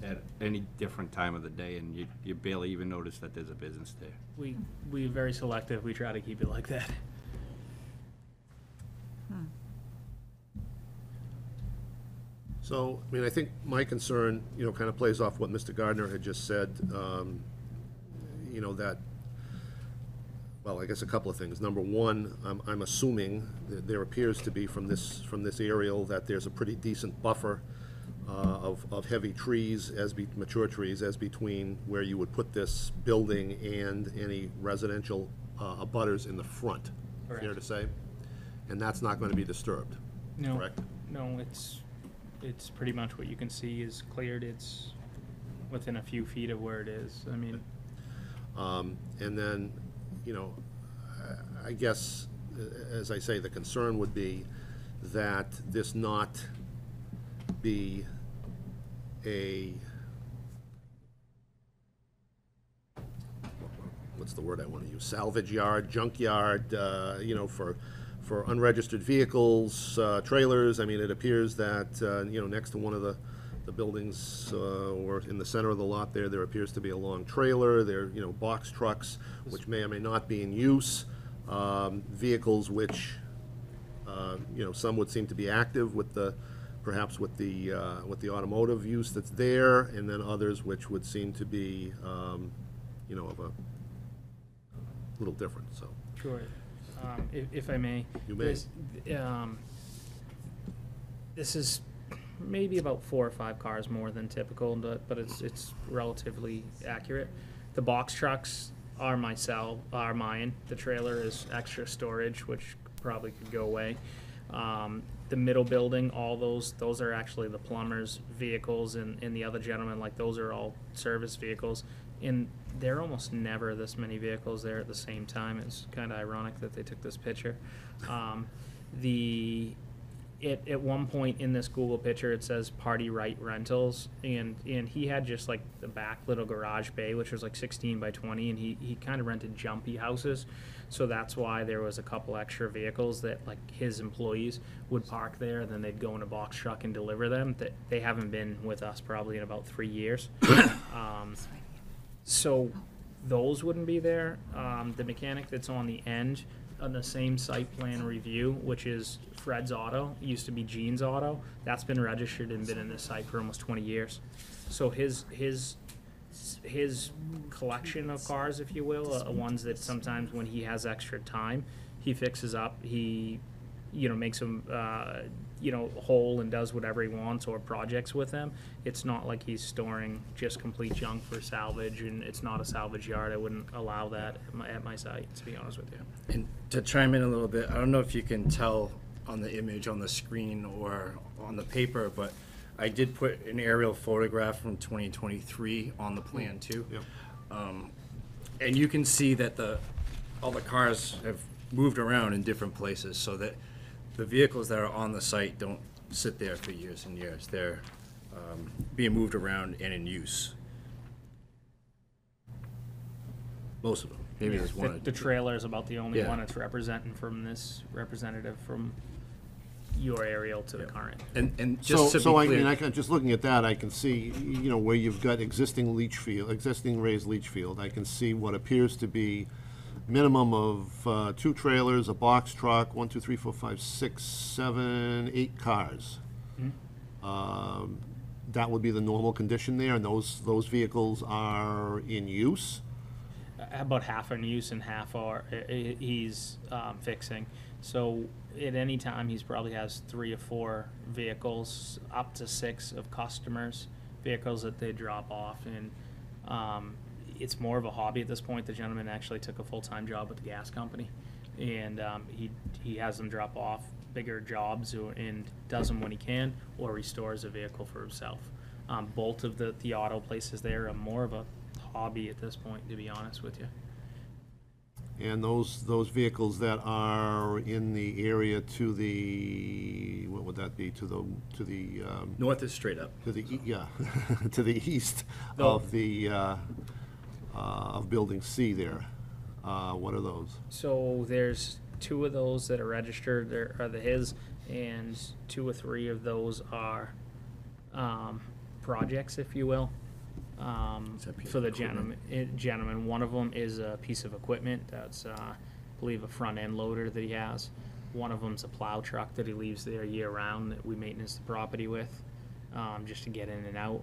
at any different time of the day, and you barely even notice that there's a business there. We're very selective. We try to keep it like that. So, I mean, I think my concern, kind of plays off what Mr. Gardner had just said, that, well, I guess a couple of things. Number one, I'm assuming that there appears to be from this aerial that there's a pretty decent buffer of heavy trees, mature trees, as between where you would put this building and any residential abutters in the front. Fair Correct. to say? And that's not going to be disturbed, No. correct? No, it's pretty much what you can see is cleared. It's within a few feet of where it is. I mean, And then, I guess, as I say, the concern would be that this not be what's the word I want to use? Salvage yard, junk yard, for unregistered vehicles, trailers. I mean, it appears that, next to one of the buildings, or in the center of the lot there appears to be a long trailer. There, box trucks, which may or may not be in use. Vehicles which, some would seem to be active with perhaps with the automotive use that's there, and then others which would seem to be, of a little different, so. sure. If I may. You may. This is maybe about 4 or 5 cars more than typical, but it's relatively accurate. The box trucks are mine. The trailer is extra storage, which probably could go away. The middle building, all those are actually the plumber's vehicles, and the other gentlemen, like, those are all service vehicles. And there are almost never this many vehicles there at the same time. It's kind of ironic that they took this picture. At one point in this Google picture, it says Party Right Rentals, and he had just like the back little garage bay, which was like 16 by 20, and he kind of rented jumpy houses. So that's why there was a couple extra vehicles that like his employees would park there, then they'd go in a box truck and deliver them. That they haven't been with us probably in about 3 years. So those wouldn't be there. The mechanic that's on the end on the same site plan review, which is Fred's Auto, it used to be Gene's Auto, that's been registered and been in this site for almost 20 years. So his collection of cars, if you will, are ones that sometimes when he has extra time, he fixes up, he, makes them, whole and does whatever he wants or projects with them. It's not like he's storing just complete junk for salvage, and it's not a salvage yard. I wouldn't allow that at my site, to be honest with you. And to chime in a little bit, I don't know if you can tell on the image on the screen or on the paper, but I did put an aerial photograph from 2023 on the plan too. Yep. And you can see that all the cars have moved around in different places, so that the vehicles that are on the site don't sit there for years and years. They're being moved around and in use. Most of them. Maybe there's one. The trailer is about the only Yeah. one that's representing from this representative from your aerial to the current. And just to be So I clear, mean, just looking at that, I can see, where you've got existing raised leach field. I can see what appears to be minimum of 2 trailers, a box truck, 1, 2, 3, 4, 5, 6, 7, 8 cars. That would be the normal condition there, and those vehicles are in use? About half in use and half are he's fixing. So at any time, he's probably has 3 or 4 vehicles, up to 6 of customers' vehicles that they drop off. And it's more of a hobby at this point. The gentleman actually took a full-time job with the gas company, and he has them drop off bigger jobs and does them when he can, or restores a vehicle for himself. Both of the auto places there are more of a hobby at this point, to be honest with you. And those vehicles that are in the area to the, what would that be, to the north is straight up. to the, to the east of the, of Building C there. What are those? So there's 2 of those that are registered, there are his, and 2 or 3 of those are projects, if you will, for the gentleman. One of them is a piece of equipment that's, I believe, a front end loader that he has. One of them's a plow truck that he leaves there year round that we maintenance the property with, just to get in and out,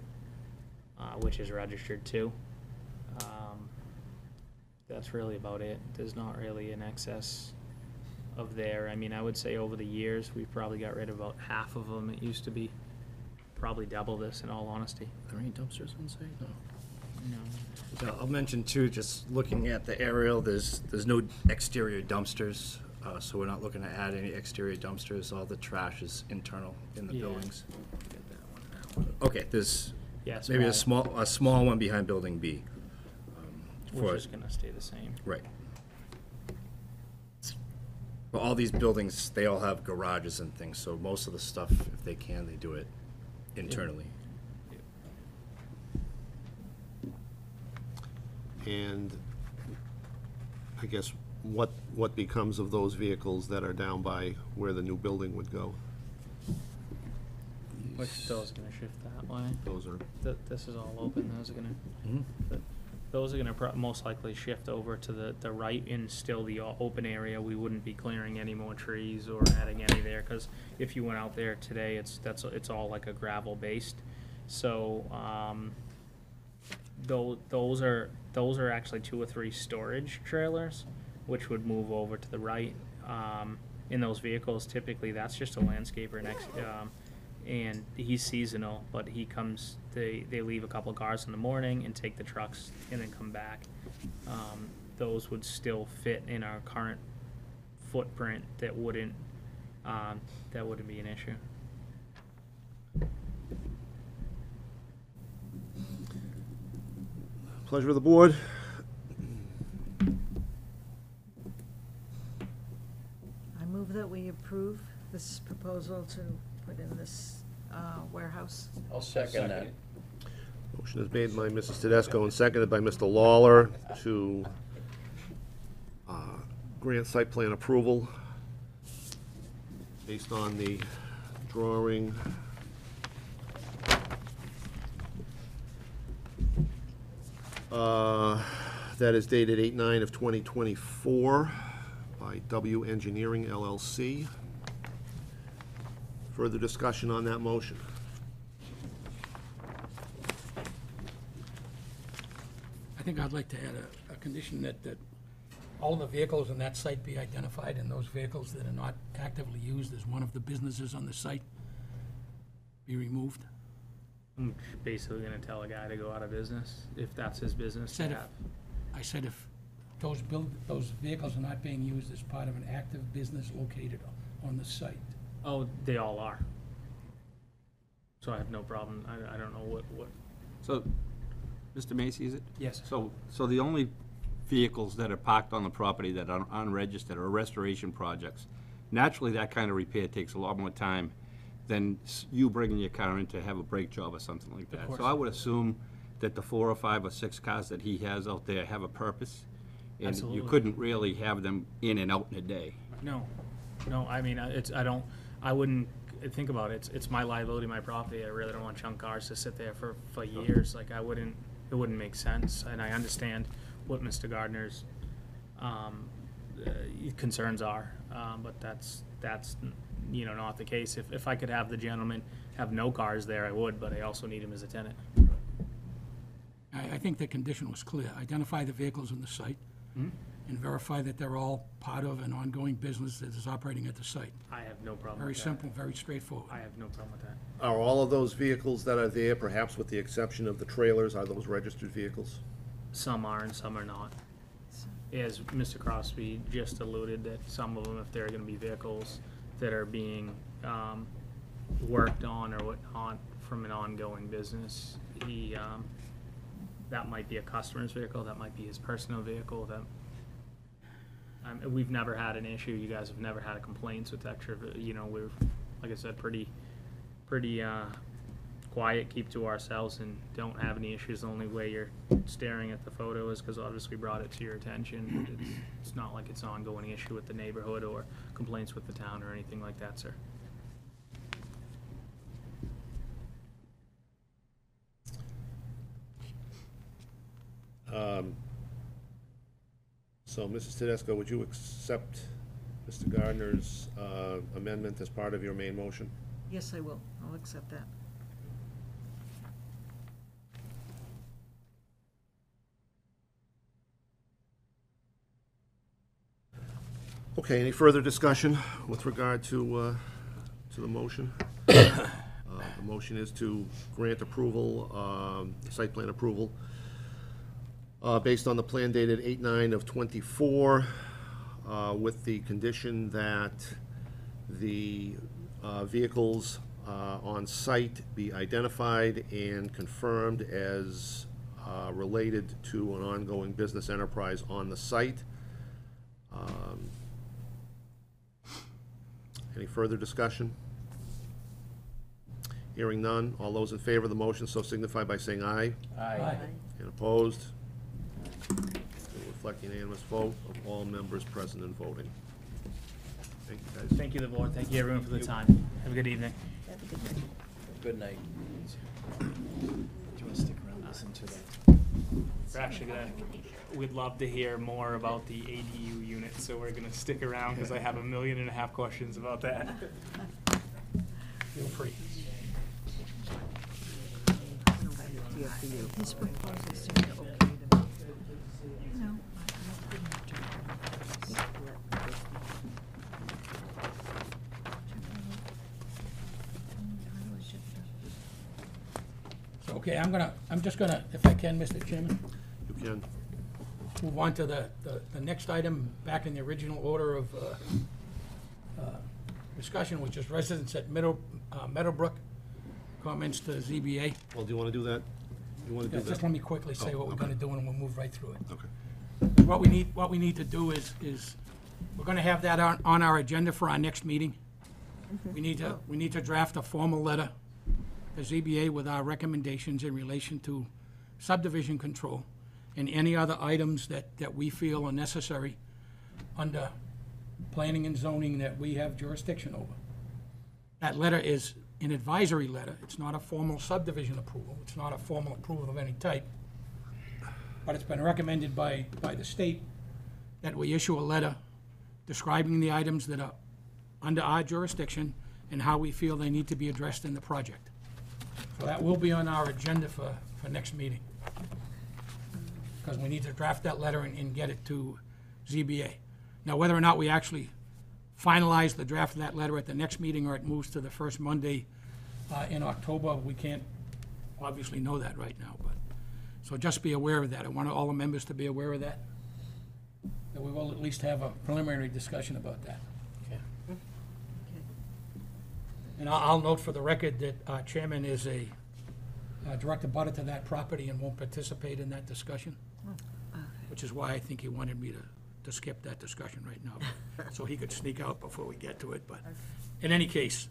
which is registered too. That's really about it. There's not really an excess of there. I mean, I would say over the years, we've probably got rid of about half of them. It used to be probably double this, in all honesty. Are there any dumpsters on site? No. No. So I'll mention too, just looking at the aerial, there's no exterior dumpsters, so we're not looking to add any exterior dumpsters. All the trash is internal in the Yeah. buildings. Get that one out. Okay, there's Yeah, maybe a small one behind Building B. Which is gonna stay the same. Right. But all these buildings, they all have garages and things, so most of the stuff, if they can, they do it internally. And I guess what becomes of those vehicles that are down by where the new building would go? Which those are gonna shift that way. Those are, This is all open, those are gonna, Mhm. those are gonna most likely shift over to the right and still the open area. We wouldn't be clearing any more trees or adding any there, cause if you went out there today, it's all like a gravel based. So, those are actually 2 or 3 storage trailers, which would move over to the right. In those vehicles, typically, that's just a landscaper and he's seasonal, but he comes, they leave a couple cars in the morning and take the trucks and then come back. Those would still fit in our current footprint. That wouldn't be an issue. pleasure of the board. I move that we approve this proposal to put in this warehouse. I'll second that. Motion is made by Mrs. Tedesco and seconded by Mr. Lawler to grant site plan approval based on the drawing that is dated 8/9 of 2024 by W Engineering LLC. Further discussion on that motion? I think I'd like to add a condition that all the vehicles on that site be identified, and those vehicles that are not actively used as one of the businesses on the site be removed. I'm basically gonna tell a guy to go out of business, if that's his business to Said if, have. I said if those vehicles are not being used as part of an active business located on the site. Oh, they all are. So I have no problem, I don't know what. So, Mr. Macy, is it? Yes. So the only vehicles that are parked on the property that are unregistered are restoration projects. Naturally, that kind of repair takes a lot more time than you bringing your car in to have a brake job or something like that. course. So I would assume that the 4 or 5 or 6 cars that he has out there have a purpose. And you Absolutely. couldn't really have them in and out in a day. No, I mean, I wouldn't, think about it, it's my liability, my property, I really don't want junk cars to sit there for years, like, it wouldn't make sense, and I understand what Mr. Gardner's, concerns are, but that's, not the case. If I could have the gentleman have no cars there, I would, but I also need him as a tenant. I think the condition was clear. Identify the vehicles on the site and verify that they're all part of an ongoing business that is operating at the site. I have no problem Very with that. simple, very straightforward. I have no problem with that. Are all of those vehicles that are there, perhaps with the exception of the trailers, are those registered vehicles? Some are and some are not. As Mr. Crosby just alluded, that some of them, if they're gonna be vehicles that are being, worked on or whatnot from an ongoing business, that might be a customer's vehicle, that might be his personal vehicle, that, we've never had an issue, you guys have never had complaints with extra, we're, like I said, pretty, quiet, keep to ourselves, and don't have any issues. The only way you're staring at the photo is because obviously we brought it to your attention. It's not like it's an ongoing issue with the neighborhood or complaints with the town or anything like that, sir. So, Mrs. Tedesco, would you accept Mr. Gardner's amendment as part of your main motion? Yes, I will. I'll accept that. Okay, any further discussion with regard to the motion? The motion is to grant approval, site plan approval, based on the plan dated 8/9 of '24, with the condition that the vehicles on site be identified and confirmed as related to an ongoing business enterprise on the site. Any further discussion? Hearing none. All those in favor of the motion so signify by saying aye. Aye. And opposed? Will reflect unanimous vote of all members present and voting. Thank you, guys. Thank you, the board. Thank you, everyone, for the time. Have a good evening. Have a good night. Good night. Do you want to stick around and listen to that? We're actually gonna, we'd love to hear more about the ADU unit, so we're gonna stick around because I have 1.5 million questions about that. Feel free. His proposal seemed okay to me. No, I couldn't So, okay, I'm just gonna, if I can, Mr. Chairman, You can. move on to the next item back in the original order of discussion, which is residents at Meadowbrook, comments to ZBA. Well, do you want to do that? You want to do that? Just let me quickly say Oh, what we're okay. gonna do, and we'll move right through it. Okay. What we need to do is, we're gonna have that on our agenda for our next meeting. We need to draft a formal letter to ZBA with our recommendations in relation to subdivision control and any other items that we feel are necessary under planning and zoning that we have jurisdiction over. That letter is an advisory letter. It's not a formal subdivision approval. It's not a formal approval of any type. but it's been recommended by the state that we issue a letter describing the items that are under our jurisdiction and how we feel they need to be addressed in the project. So that will be on our agenda for next meeting. Because we need to draft that letter and get it to ZBA. Now, whether or not we actually finalize the draft of that letter at the next meeting or it moves to the first Monday in October, we can't obviously know that right now, but, so just be aware of that. I want all the members to be aware of that, that we will at least have a preliminary discussion about that. And I'll note for the record that our chairman is a direct abutter to that property and won't participate in that discussion, which is why I think he wanted me to skip that discussion right now, so he could sneak out before we get to it. But in any case,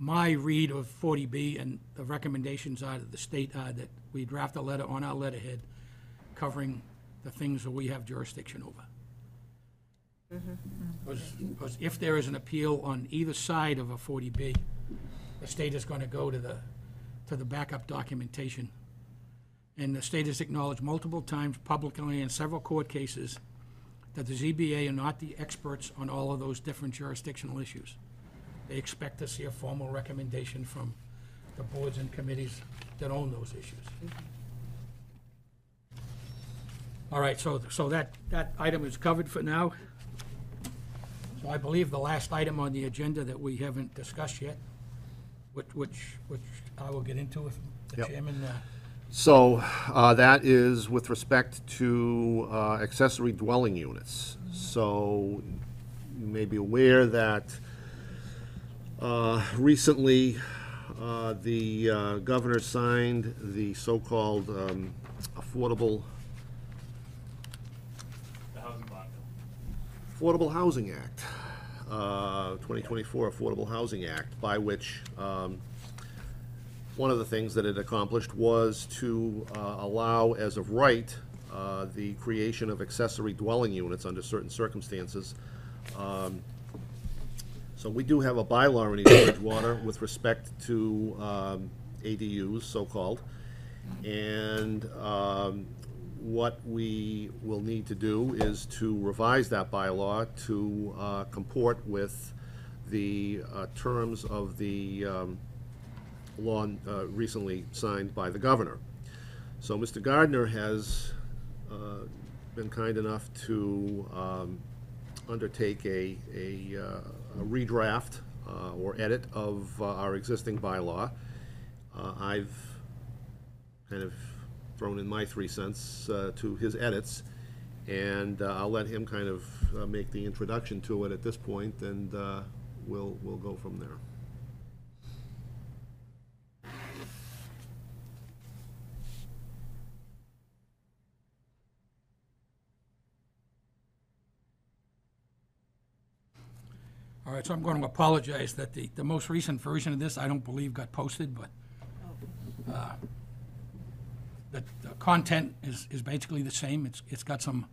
my read of 40B and the recommendations out of the state are that we draft a letter on our letterhead covering the things that we have jurisdiction over. Because if there is an appeal on either side of a 40B, the state is going to go to the backup documentation. And the state has acknowledged multiple times publicly in several court cases that the ZBA are not the experts on all of those different jurisdictional issues. They expect to see a formal recommendation from the boards and committees that own those issues. All right, so that item is covered for now. So I believe the last item on the agenda that we haven't discussed yet, which I will get into if the Yep. chairman. So that is with respect to accessory dwelling units. So you may be aware that recently the governor signed the so-called Affordable Housing Act, 2024 Affordable Housing Act, by which one of the things that it accomplished was to allow as of right the creation of accessory dwelling units under certain circumstances. So we do have a bylaw in East Bridgewater with respect to ADUs, so-called, and what we will need to do is to revise that bylaw to comport with the terms of the law recently signed by the governor. So Mr. Gardner has been kind enough to undertake a redraft or edit of our existing bylaw. I've kind of thrown in my 3 cents to his edits, and I'll let him kind of make the introduction to it at this point, and we'll go from there. All right, so I'm going to apologize that the most recent version of this, I don't believe got posted, but the content is basically the same. It's got some,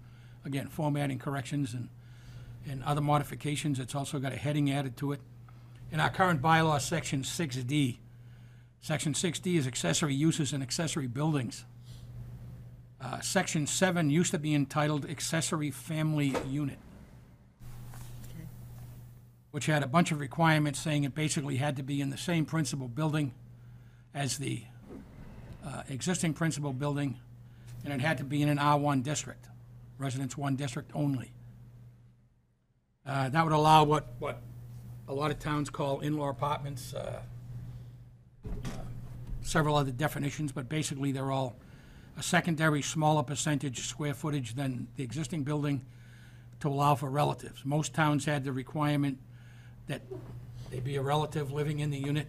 again, formatting corrections and other modifications. It's also got a heading added to it. In our current bylaw, Section 6D, Section 6D is accessory uses and accessory buildings. Section 7 used to be entitled accessory family unit, which had a bunch of requirements saying it basically had to be in the same principal building as the existing principal building, and it had to be in an R1 district, Residence 1 district only. That would allow what a lot of towns call in-law apartments, several other definitions, but basically they're all a secondary smaller percentage square footage than the existing building to allow for relatives. Most towns had the requirement that they be a relative living in the unit,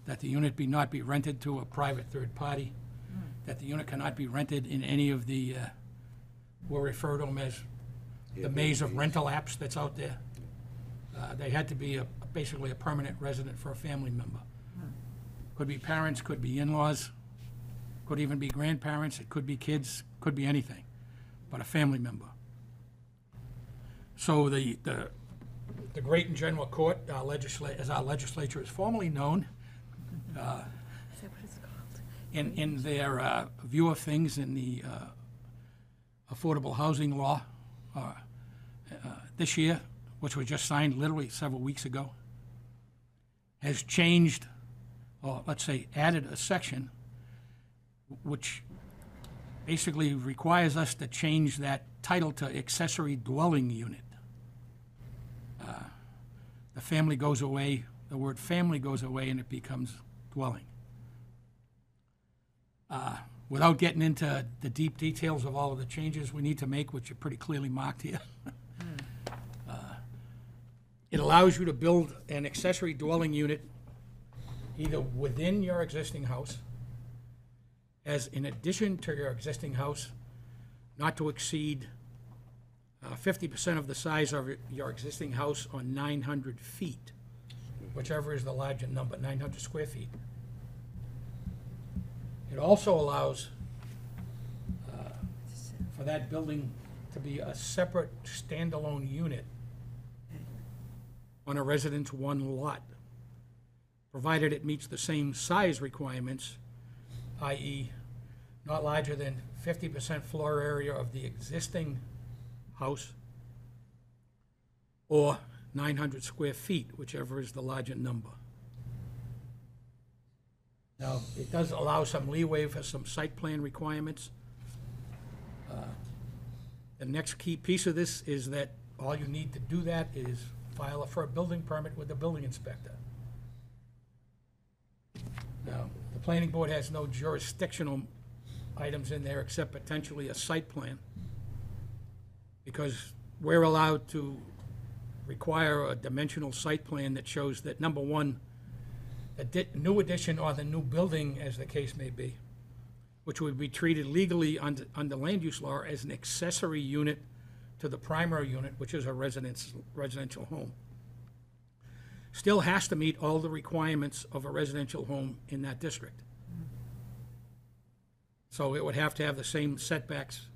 that the unit not be rented to a private third party, that the unit cannot be rented in any of the, we'll refer to them as the maze of rental apps that's out there. They had to be basically a permanent resident for a family member. Could be parents, could be in-laws, could even be grandparents, it could be kids, could be anything, but a family member. So the Great and General Court, as our legislature is formally known, in their view of things in the affordable housing law this year, which was just signed literally several weeks ago, has changed, or let's say added a section which basically requires us to change that title to accessory dwelling unit. The family goes away, the word family goes away, and it becomes dwelling. Without getting into the deep details of all of the changes we need to make, which are pretty clearly marked here, it allows you to build an accessory dwelling unit either within your existing house, as in addition to your existing house, not to exceed 50% of the size of your existing house on 900 feet, whichever is the larger number, 900 square feet. It also allows for that building to be a separate standalone unit on a Residence 1 lot, provided it meets the same size requirements, i.e. not larger than 50% floor area of the existing house, or 900 square feet, whichever is the larger number. Now, it does allow some leeway for some site plan requirements. The next key piece of this is that all you need to do that is file for a building permit with the building inspector. Now, the planning board has no jurisdictional items in there except potentially a site plan, because we're allowed to require a dimensional site plan that shows that, number one, a new addition or the new building, as the case may be, which would be treated legally under land use law as an accessory unit to the primary unit, which is a residential home, still has to meet all the requirements of a residential home in that district. So it would have to have the same setbacks,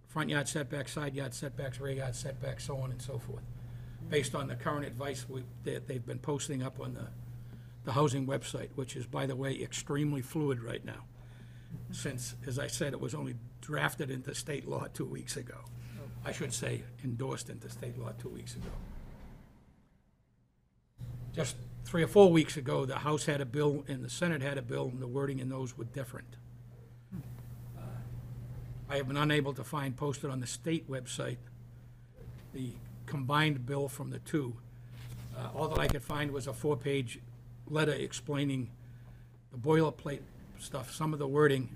front yard setbacks, side yard setbacks, rear yard setbacks, so on and so forth, based on the current advice that they've been posting up on the housing website, which is, by the way, extremely fluid right now, since, as I said, it was only drafted into state law 2 weeks ago. I should say endorsed into state law 2 weeks ago. Just 3 or 4 weeks ago, the House had a bill and the Senate had a bill, and the wording in those were different. I have been unable to find posted on the state website the combined bill from the two. All that I could find was a 4-page letter explaining the boilerplate stuff, some of the wording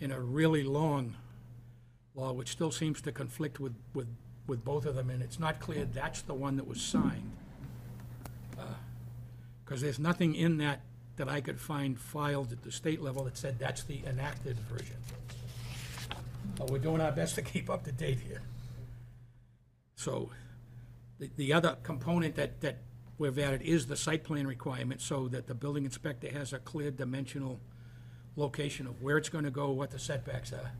in a really long law, which still seems to conflict with both of them, and it's not clear that's the one that was signed. Because there's nothing in that I could find filed at the state level that said that's the enacted version. But we're doing our best to keep up to date here. So the other component that we've added is the site plan requirement, so that the building inspector has a clear dimensional location of where it's going to go, what the setbacks are,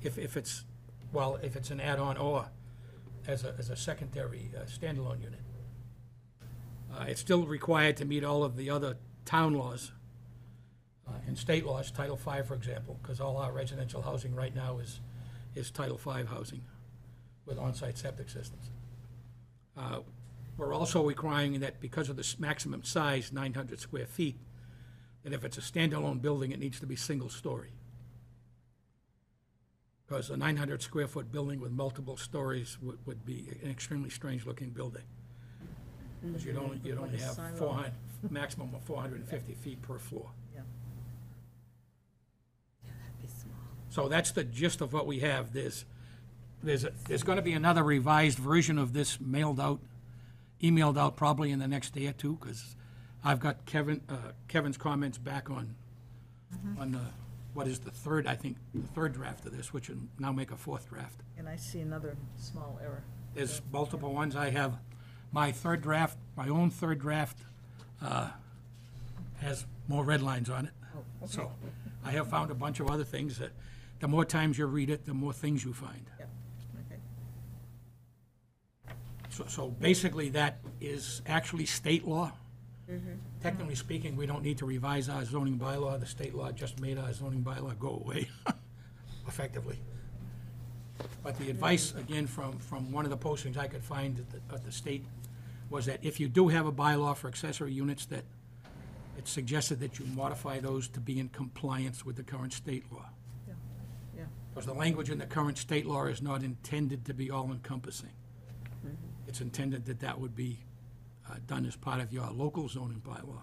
if it's an add-on or as a secondary standalone unit. It's still required to meet all of the other town laws and state laws, Title V, for example, because all our residential housing right now is Title V housing with on-site septic systems. We're also requiring that because of the maximum size, 900 square feet, that if it's a standalone building, it needs to be single-story. Because a 900 square foot building with multiple stories would be an extremely strange-looking building. Because you'd only have maximum of 450 feet per floor. Yeah. So that's the gist of what we have. There's going to be another revised version of this emailed out probably in the next day or two, because I've got Kevin's comments back on what is the third draft of this, which will now make a 4th draft. And I see another small error. There's multiple ones. I have my own third draft has more red lines on it. Oh, okay. So I have found a bunch of other things that the more times you read it, the more things you find. Yep, okay. So basically, that is actually state law technically speaking, we don't need to revise our zoning bylaw. The state law just made our zoning bylaw go away, effectively. But the advice, again, from one of the postings I could find at the state, was that if you do have a bylaw for accessory units, that it suggested that you modify those to be in compliance with the current state law. Yeah. Because the language in the current state law is not intended to be all-encompassing. It's intended that that would be done as part of your local zoning bylaw.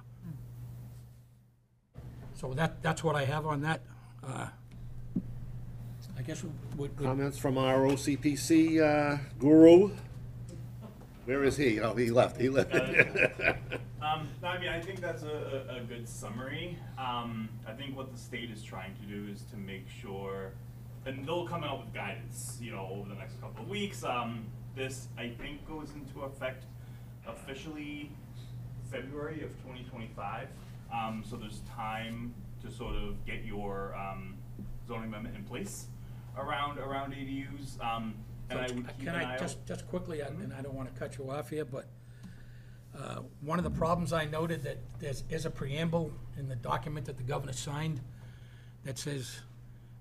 So that's what I have on that. I guess would Comments from our OCPC guru? Where is he? Oh, he left. No, I mean, I think that's a good summary. I think what the state is trying to do is to make sure, and they'll come out with guidance, you know, over the next couple of weeks. This, I think, goes into effect officially February of 2025. So there's time to sort of get your zoning amendment in place around ADUs. And I would keep Can an I eye out. just quickly, and I don't want to cut you off here, but one of the problems I noted that there's a preamble in the document that the governor signed that says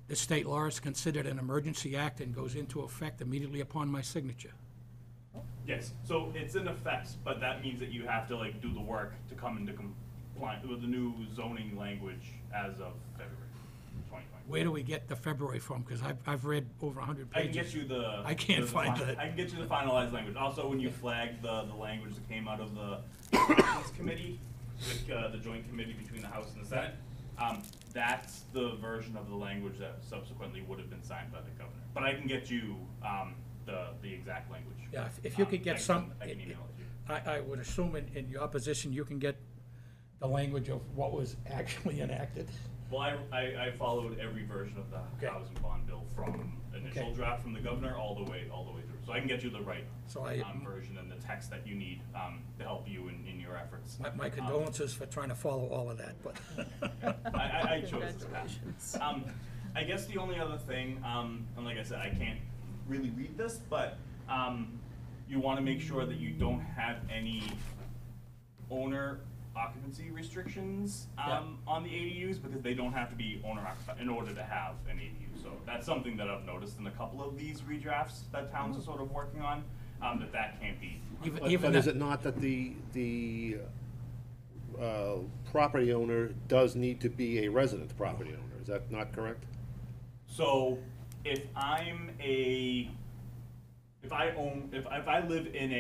this state law is considered an emergency act and goes into effect immediately upon my signature. Yes, so it's in effect, but that means that you have to like do the work to come into compliance with the new zoning language as of February 2020. Where do we get the February from? Because I've read over 100 I can pages. get you the. I can't find the. it. I can get you the finalized language. Also, when you flagged the language that came out of the Finance Committee, the joint committee between the House and the Senate, that's the version of the language that subsequently would have been signed by the governor. But I can get you the exact language. Yeah, if you could I get can- some, I can email it to you. I would assume in your position, you can get the language of what was actually enacted. Well, I followed every version of the Okay. housing bond bill from initial Okay. draft from the governor all the way through. So I can get you the right So I- version and the text that you need to help you in your efforts. My condolences for trying to follow all of that, but. I chose this path. I guess the only other thing, and like I said, I can't really read this, but you want to make sure that you don't have any owner occupancy restrictions on the ADUs, because they don't have to be owner occupied in order to have an ADU. So that's something that I've noticed in a couple of these redrafts that towns are sort of working on, that can't be. But is it not that the property owner does need to be a resident property owner? Is that not correct? So if I live in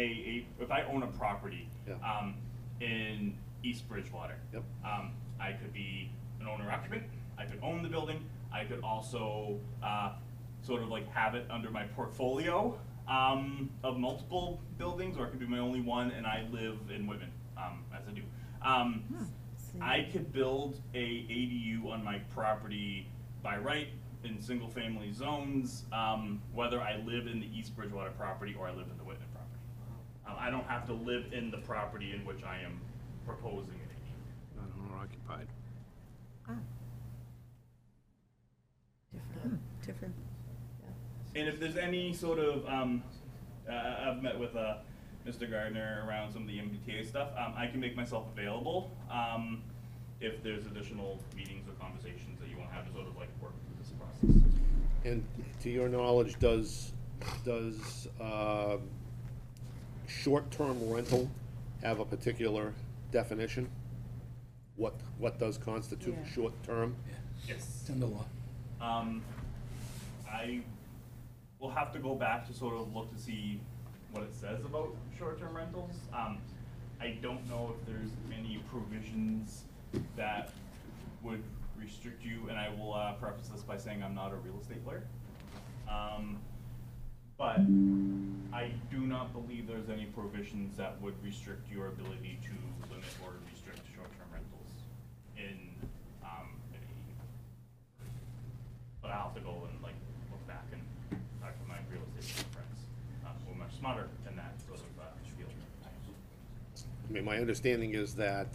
if I own a property, Yeah. in East Bridgewater. Yep. I could be an owner occupant, I could own the building, I could also sort of like have it under my portfolio of multiple buildings, or it could be my only one and I live in Whitman, as I do. I could build a ADU on my property by right in single family zones, whether I live in the East Bridgewater property or I live in the Whitman property. I don't have to live in the property in which I am proposing an ADU. Not owner occupied. Different. And if there's any sort of, I've met with Mr. Gardner around some of the MBTA stuff, I can make myself available if there's additional meetings or conversations that you want to have to sort of like work through this process. And to your knowledge, does short-term rental have a particular definition? What does constitute Yeah. short-term? Yes. It's in the law. I will have to go back to sort of look to see what it says about short-term rentals. I don't know if there's any provisions that would restrict you, and I will preface this by saying I'm not a real estate lawyer. But I do not believe there's any provisions that would restrict your ability to limit or restrict short-term rentals in an ADU. But I'll have to go and like look back and talk to my real estate friends who are much smarter in that sort of field. I mean, my understanding is that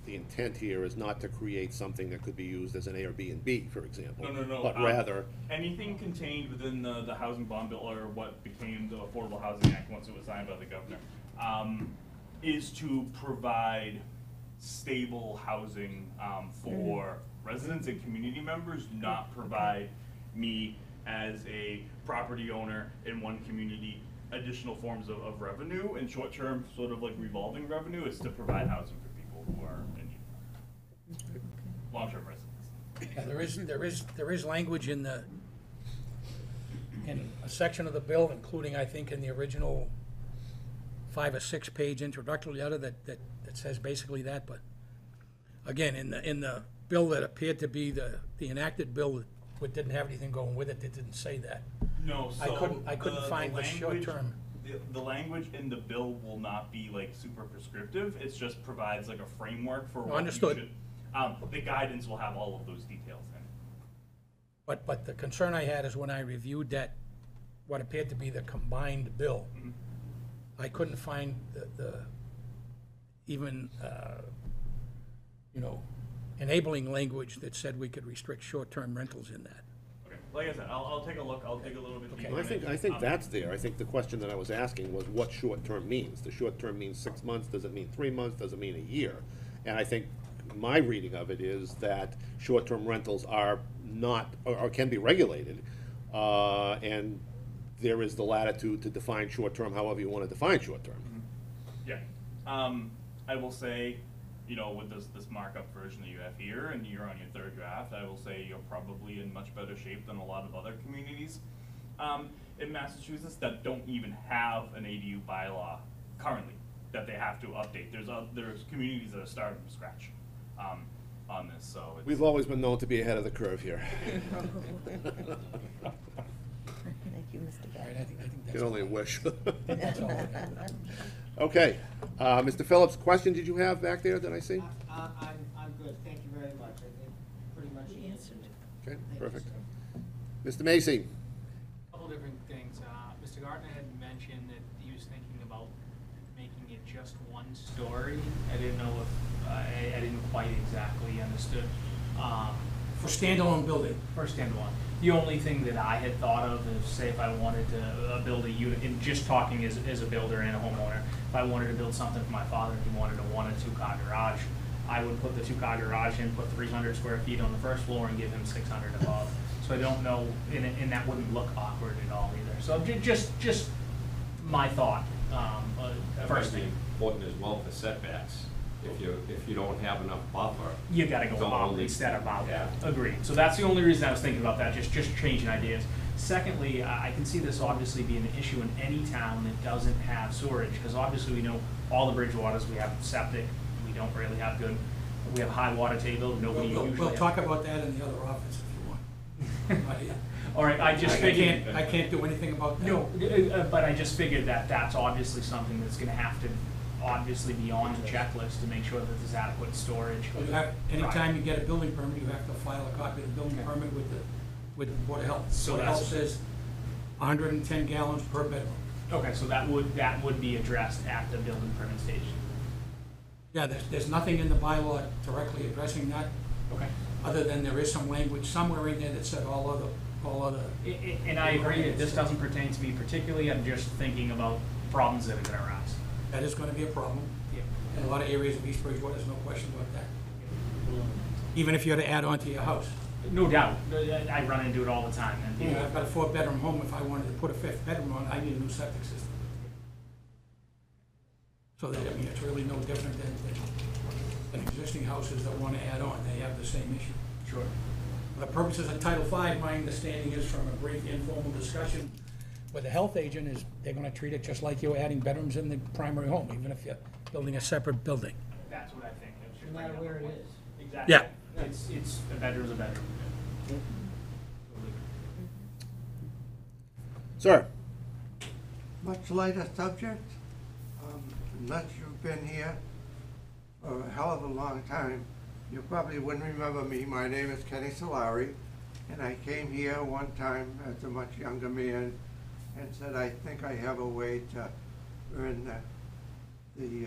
the intent here is not to create something that could be used as an Airbnb, for example. No. But rather, anything contained within the housing bond bill, or what became the Affordable Housing Act once it was signed by the governor, is to provide stable housing for residents and community members, not provide me as a property owner in one community additional forms of revenue. And short-term sort of like revolving revenue is to provide housing for people who are in need. Long-term residents. Yeah, there is language in a section of the bill, including, I think, in the original 5 or 6 page introductory letter that says basically that, but again, in the bill that appeared to be the enacted bill, that didn't have anything going with it, it didn't say that. No, so I couldn't find the short term. The language in the bill will not be like super prescriptive. It just provides like a framework for what Understood. you should. The guidance will have all of those details in it. But the concern I had is when I reviewed that, what appeared to be the combined bill, I couldn't find the even, enabling language that said we could restrict short-term rentals in that. Okay, like I said, I'll take a look. I'll take a little bit deeper. I think that's there. I think the question that I was asking was what short-term means. The short-term means 6 months, does it mean 3 months, does it mean a year? And I think my reading of it is that short-term rentals are not, or can be regulated, and there is the latitude to define short-term however you want to define short-term. Yeah. I will say, with this markup version that you have here, and you're on your third draft, I will say you're probably in much better shape than a lot of other communities in Massachusetts that don't even have an ADU bylaw currently that they have to update. There's communities that are starting from scratch on this, so it's, We've always been known to be ahead of the curve here. Thank you, Mr. All right, Gardner. I think You that's can all. only wish. That's all I have. Okay, Mr. Phillips, question did you have back there that I see? I'm good, thank you very much, I think pretty much you answered it. Okay, Thank you, perfect. sir. Mr. Macy? Couple different things. Mr. Gardner had mentioned that he was thinking about making it just one story. I didn't know if, I didn't quite exactly understood. For standalone building, For standalone. The only thing that I had thought of is, say, if I wanted to build a unit, and just talking as a builder and a homeowner, if I wanted to build something for my father and he wanted a 1 or 2 car garage, I would put the 2 car garage in, put 300 square feet on the first floor and give him 600 above. So I don't know, and that wouldn't look awkward at all either. So just my thought, first thing. Important as well for setbacks. If you don't have enough buffer. You gotta go Don't up only- instead of out. Yeah. Agreed. So that's the only reason I was thinking about that, just changing ideas. Secondly, I can see this obviously being an issue in any town that doesn't have sewerage, because obviously we know all the Bridgewaters, we have septic, we don't really have good, we have high water table, nobody usually. we'll talk about that in the other office if you want. All right, I just figured. I can't do anything about that. No, but I just figured that that's obviously something that's gonna have to obviously be on the checklist to make sure that there's adequate storage. Well, you have, anytime you get a building permit, you have to file a copy of the building Okay. permit with the Board of Health. So Board of Health that's- says 110 gallons per bedroom. Okay, so that would be addressed at the building permit stage. Yeah, there's nothing in the bylaw directly addressing that, Okay. other than there is some language somewhere in there that said all other. And I agree that this doesn't pertain to me particularly, I'm just thinking about problems that are gonna arise. That is gonna be a problem. Yeah. In a lot of areas of East Bridgewater, there's no question about that. Even if you had to add on to your house. No doubt, I run into it all the time, and You know, I've got a 4-bedroom home, if I wanted to put a 5th bedroom on, I need a new septic system. So that, I mean, it's really no different than existing houses that wanna add on, they have the same issue. Sure. For the purposes of Title V, my understanding is from a brief informal discussion with the health agent is they're gonna treat it just like you're adding bedrooms in the primary home, even if you're building a separate building. That's what I think. No matter where it is. Exactly. Yeah. It's, a bedroom's a bedroom. Sir? Much lighter subject, unless you've been here for a hell of a long time, you probably wouldn't remember me. My name is Kenny Solari, and I came here one time as a much younger man and said, I think I have a way to earn the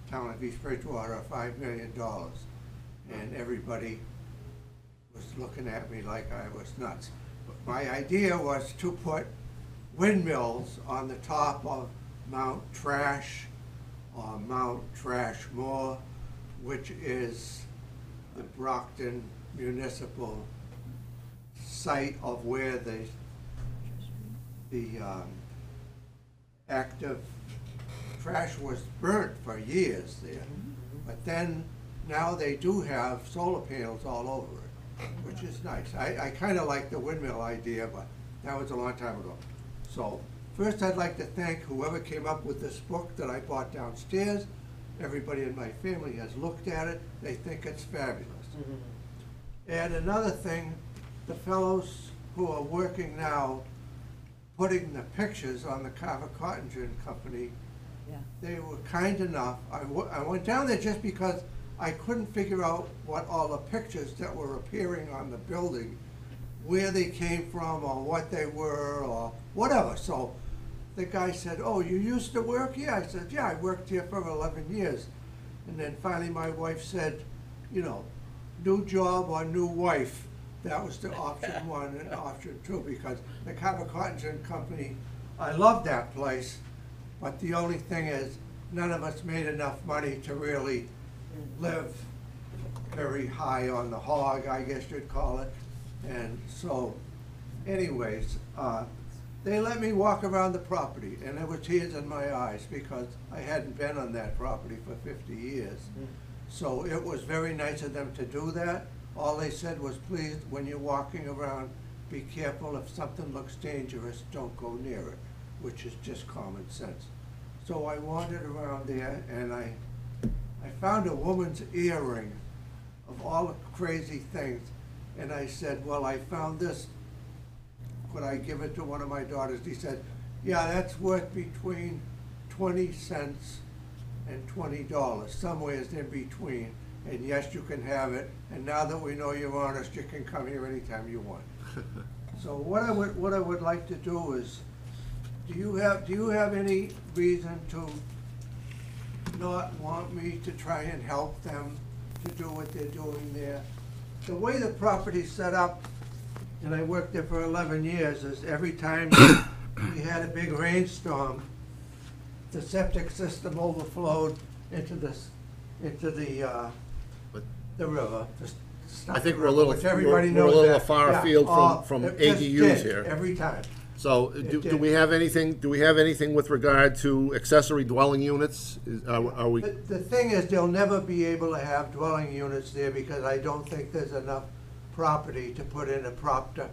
town of East Bridgewater $5 million. And everybody was looking at me like I was nuts. But my idea was to put windmills on the top of Mount Trash or Mount Trashmore, which is the Brockton Municipal site of where the active trash was burnt for years there. But then, now they do have solar panels all over it, which is nice. I kinda like the windmill idea, but that was a long time ago. So, first I'd like to thank whoever came up with this book that I bought downstairs. Everybody in my family has looked at it, they think it's fabulous. And another thing, the fellows who are working now, putting the pictures on the Carver Cotton Gin Company, they were kind enough, I went down there just because I couldn't figure out what all the pictures that were appearing on the building, where they came from, or what they were, or whatever. So the guy said, "Oh, you used to work here?" I said, "Yeah, I worked here for 11 years. And then finally my wife said, you know, new job or new wife. That was the option one and option two, because the Carver Cotton Gin Company, I love that place, but the only thing is, none of us made enough money to really live very high on the hog, I guess you'd call it. And so, anyways, they let me walk around the property, and there were tears in my eyes because I hadn't been on that property for 50 years. So it was very nice of them to do that. All they said was, please, when you're walking around, be careful. If something looks dangerous, don't go near it, which is just common sense. So I wandered around there, and I found a woman's earring of all the crazy things. And I said, well, I found this. Could I give it to one of my daughters? He said, yeah, that's worth between 20 cents and $20, somewhere in between. And yes, you can have it. And now that we know you're honest, you can come here anytime you want. So what I would like to do is, do you have any reason to not want me to try and help them to do what they're doing there? The way the property's set up, and I worked there for 11 years, is every time we had a big rainstorm, the septic system overflowed into the river. I think we're a little, Which everybody we're a knows little that. far Yeah. afield from It just ADUs did, here. every time. So, do we have anything with regard to accessory dwelling units? Are we? The thing is, they'll never be able to have dwelling units there because I don't think there's enough property to put in a proper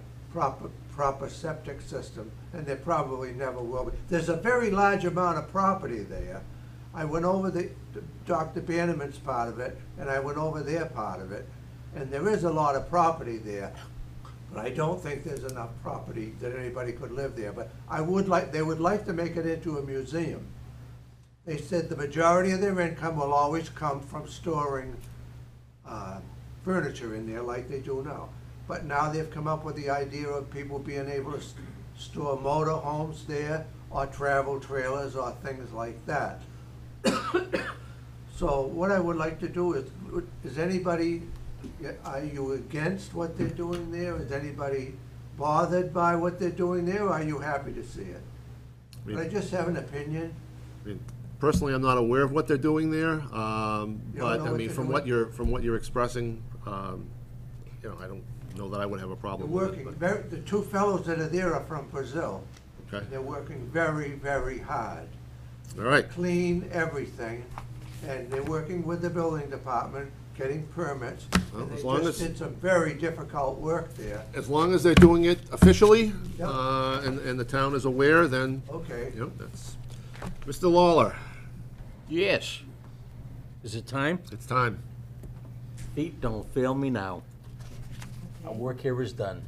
septic system, and there probably never will be. There's a very large amount of property there. I went over Dr. Bannerman's part of it, and I went over their part of it, and there is a lot of property there. But I don't think there's enough property that anybody could live there. But they would like to make it into a museum. They said the majority of their income will always come from storing furniture in there like they do now. But now they've come up with the idea of people being able to store motor homes there, or travel trailers, or things like that. So what I would like to do is anybody, are you against what they're doing there? Is anybody bothered by what they're doing there, or are you happy to see it? But I just have an opinion. I mean, personally, I'm not aware of what they're doing there, but I mean, from what you're expressing, you know, I don't know that I would have a problem with it. The two fellows that are there are from Brazil. Okay. They're working very, very hard. All right. Clean everything, and they're working with the building department, getting permits. Well, And as they long just as- did some very difficult work there. As long as they're doing it officially, Yep. and the town is aware, then, Okay. you know, that's, Mr. Lawler, Yes. Is it time? it's time. Feet don't fail me now. Our work here is done.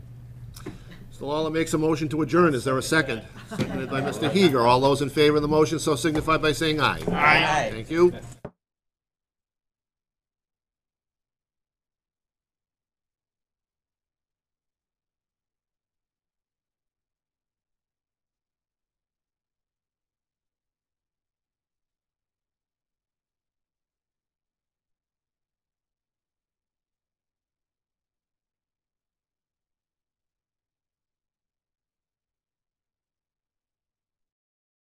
Mr. Lawler makes a motion to adjourn. Is there a second? Seconded by Mr. Heeger. All those in favor of the motion so signify by saying aye. Aye. Thank you.